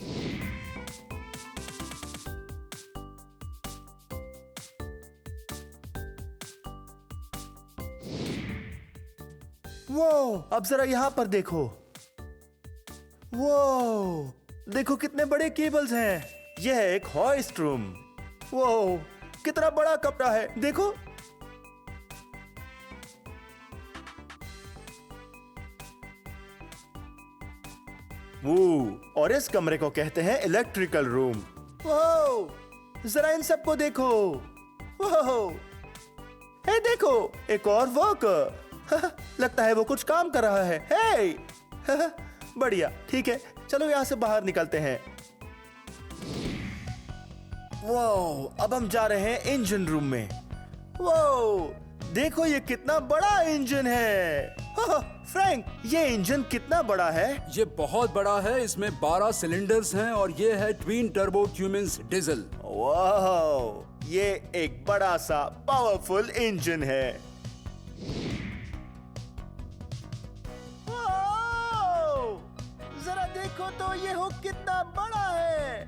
Speaker 1: वो, अब जरा यहाँ पर देखो। वो देखो, कितने बड़े केबल्स हैं। यह है एक हॉइस्ट रूम। वो कितना बड़ा कमरा है, देखो। और इस कमरे को कहते हैं इलेक्ट्रिकल रूम। जरा इन सबको देखो। हे देखो, एक और वर्कर। लगता है वो कुछ काम कर रहा है। हे बढ़िया, ठीक है, चलो यहाँ से बाहर निकलते हैं। अब हम जा रहे हैं इंजन रूम में। देखो ये कितना बड़ा इंजन है। फ्रैंक, ये इंजन कितना बड़ा है?
Speaker 8: ये बहुत बड़ा है, इसमें 12 सिलेंडर्स हैं और ये है ट्विन टर्बो क्यूमेंस डीजल।
Speaker 1: वाह, ये एक बड़ा सा पावरफुल इंजन है। जरा देखो तो ये हुक कितना बड़ा है।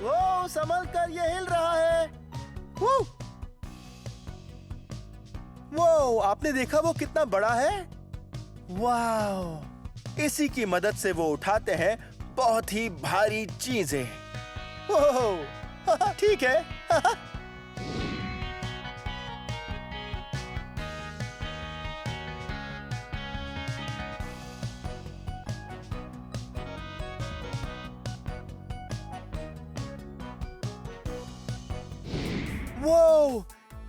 Speaker 1: वो संभल कर ये हिल रहा है। वो आपने देखा वो कितना बड़ा है? वाह, इसी की मदद से वो उठाते हैं बहुत ही भारी चीजें। ठीक है। वो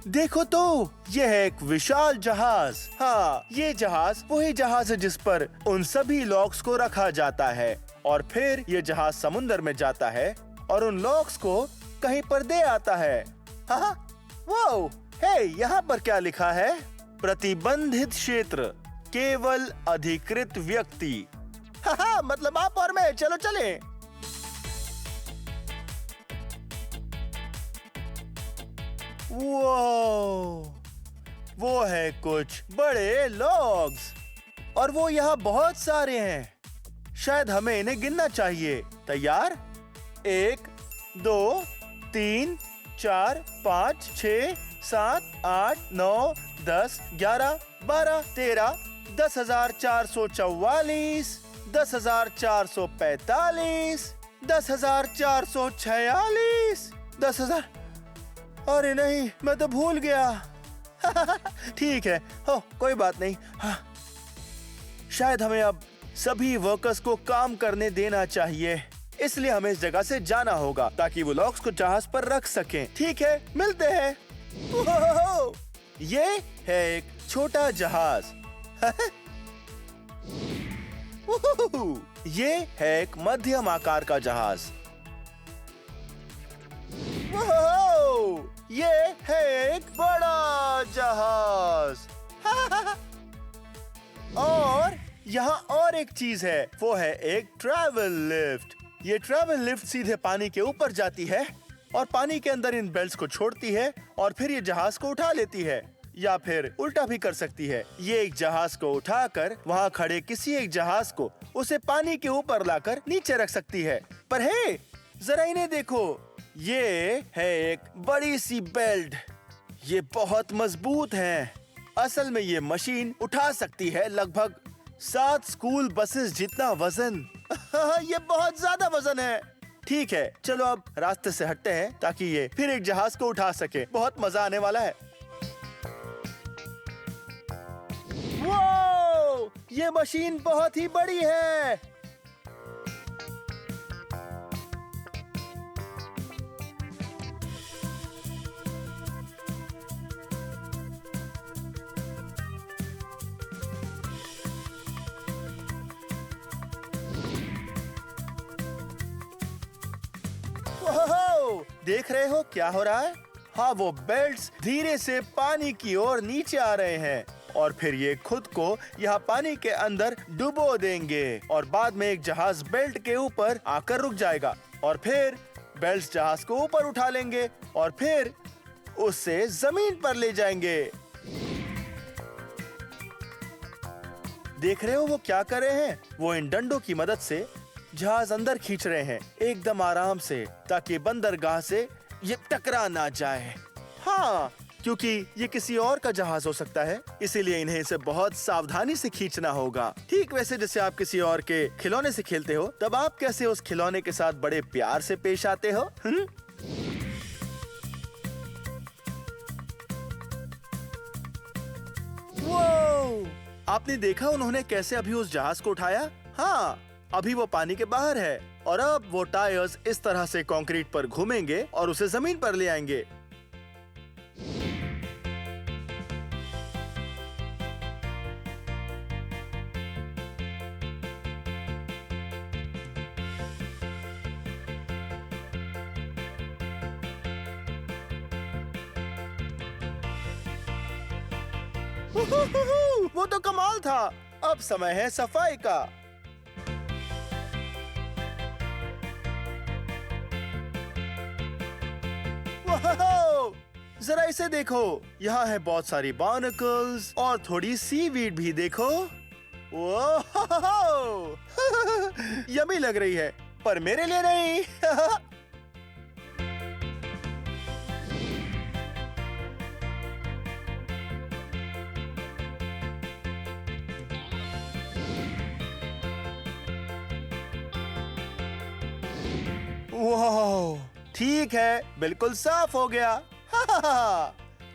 Speaker 1: देखो तो, यह है एक विशाल जहाज। हाँ, ये जहाज वही जहाज है जिस पर उन सभी लॉक्स को रखा जाता है और फिर ये जहाज समुद्र में जाता है और उन लॉक्स को कहीं पर दे आता है। हाँ, वो हे, यहाँ पर क्या लिखा है? प्रतिबंधित क्षेत्र, केवल अधिकृत व्यक्ति। हाँ, मतलब आप और मैं, चलो चलें। वो है कुछ बड़े लॉग्स और वो यहाँ बहुत सारे हैं। शायद हमें इन्हें गिनना चाहिए। तैयार? 1 2 3 4 5 6 7 8 9 10 11 12 13 10,444 10,445 10,446 10,000। अरे नहीं, मैं तो भूल गया। ठीक है, कोई बात नहीं। हाँ, शायद हमें अब सभी वर्कर्स को काम करने देना चाहिए, इसलिए हमें इस जगह से जाना होगा ताकि वो लॉक्स को जहाज पर रख सकें। ठीक है, मिलते हैं। ये है एक छोटा जहाज। ये है एक मध्यम आकार का जहाज। ये है एक बड़ा जहाज। और यहाँ और एक चीज है, वो है एक ट्रैवल लिफ्ट। ये ट्रैवल लिफ्ट सीधे पानी के ऊपर जाती है और पानी के अंदर इन बेल्ट्स को छोड़ती है और फिर ये जहाज को उठा लेती है, या फिर उल्टा भी कर सकती है। ये एक जहाज को उठाकर वहाँ खड़े किसी एक जहाज को उसे पानी के ऊपर लाकर नीचे रख सकती है। पर हे, जरा इन्हें देखो, ये है एक बड़ी सी बेल्ट। ये बहुत मजबूत है। असल में ये मशीन उठा सकती है लगभग 7 स्कूल बसेस जितना वजन। ये बहुत ज्यादा वजन है। ठीक है, चलो अब रास्ते से हटते हैं ताकि ये फिर एक जहाज को उठा सके। बहुत मजा आने वाला है। वो, ये मशीन बहुत ही बड़ी है। देख रहे हो क्या हो रहा है? हाँ, वो बेल्ट्स धीरे से पानी की ओर नीचे आ रहे हैं और फिर ये खुद को यहाँ पानी के अंदर डुबो देंगे और बाद में एक जहाज बेल्ट के ऊपर आकर रुक जाएगा और फिर बेल्ट्स जहाज को ऊपर उठा लेंगे और फिर उससे जमीन पर ले जाएंगे। देख रहे हो वो क्या कर रहे हैं? वो इन डंडों की मदद से जहाज अंदर खींच रहे हैं एकदम आराम से, ताकि बंदरगाह से ये टकरा ना जाए। हाँ, क्योंकि ये किसी और का जहाज हो सकता है, इसीलिए इन्हें इसे बहुत सावधानी से खींचना होगा। ठीक वैसे जैसे आप किसी और के खिलौने से खेलते हो, तब आप कैसे उस खिलौने के साथ बड़े प्यार से पेश आते हो? वो आपने देखा उन्होंने कैसे अभी उस जहाज को उठाया? हाँ, अभी वो पानी के बाहर है और अब वो टायर्स इस तरह से कंक्रीट पर घूमेंगे और उसे जमीन पर ले आएंगे। वो तो कमाल था। अब समय है सफाई का। वाह! जरा इसे देखो, यहाँ है बहुत सारी बार्नकल्स और थोड़ी सीवीड भी देखो। वाह! यम्मी लग रही है, पर मेरे लिए नहीं। वाह, ठीक है, बिल्कुल साफ हो गया।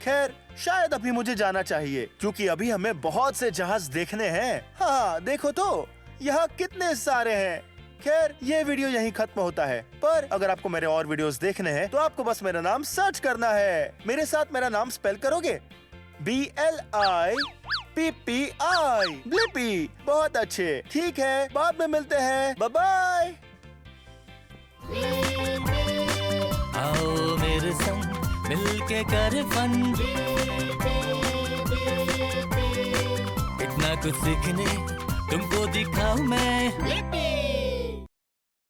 Speaker 1: खैर, शायद अभी मुझे जाना चाहिए, क्योंकि अभी हमें बहुत से जहाज देखने हैं। हाँ, देखो तो, यहाँ कितने सारे हैं। खैर, ये वीडियो यहीं खत्म होता है, पर अगर आपको मेरे और वीडियोस देखने हैं, तो आपको बस मेरा नाम सर्च करना है। मेरे साथ मेरा नाम स्पेल करोगे? BLIPPI, Blippi. बहुत अच्छे, ठीक है, बाद में मिलते हैं। Bye bye.
Speaker 4: आओ मेरे संग मिलके कर फन, इतना कुछ सीखने तुमको दिखाऊं मैं।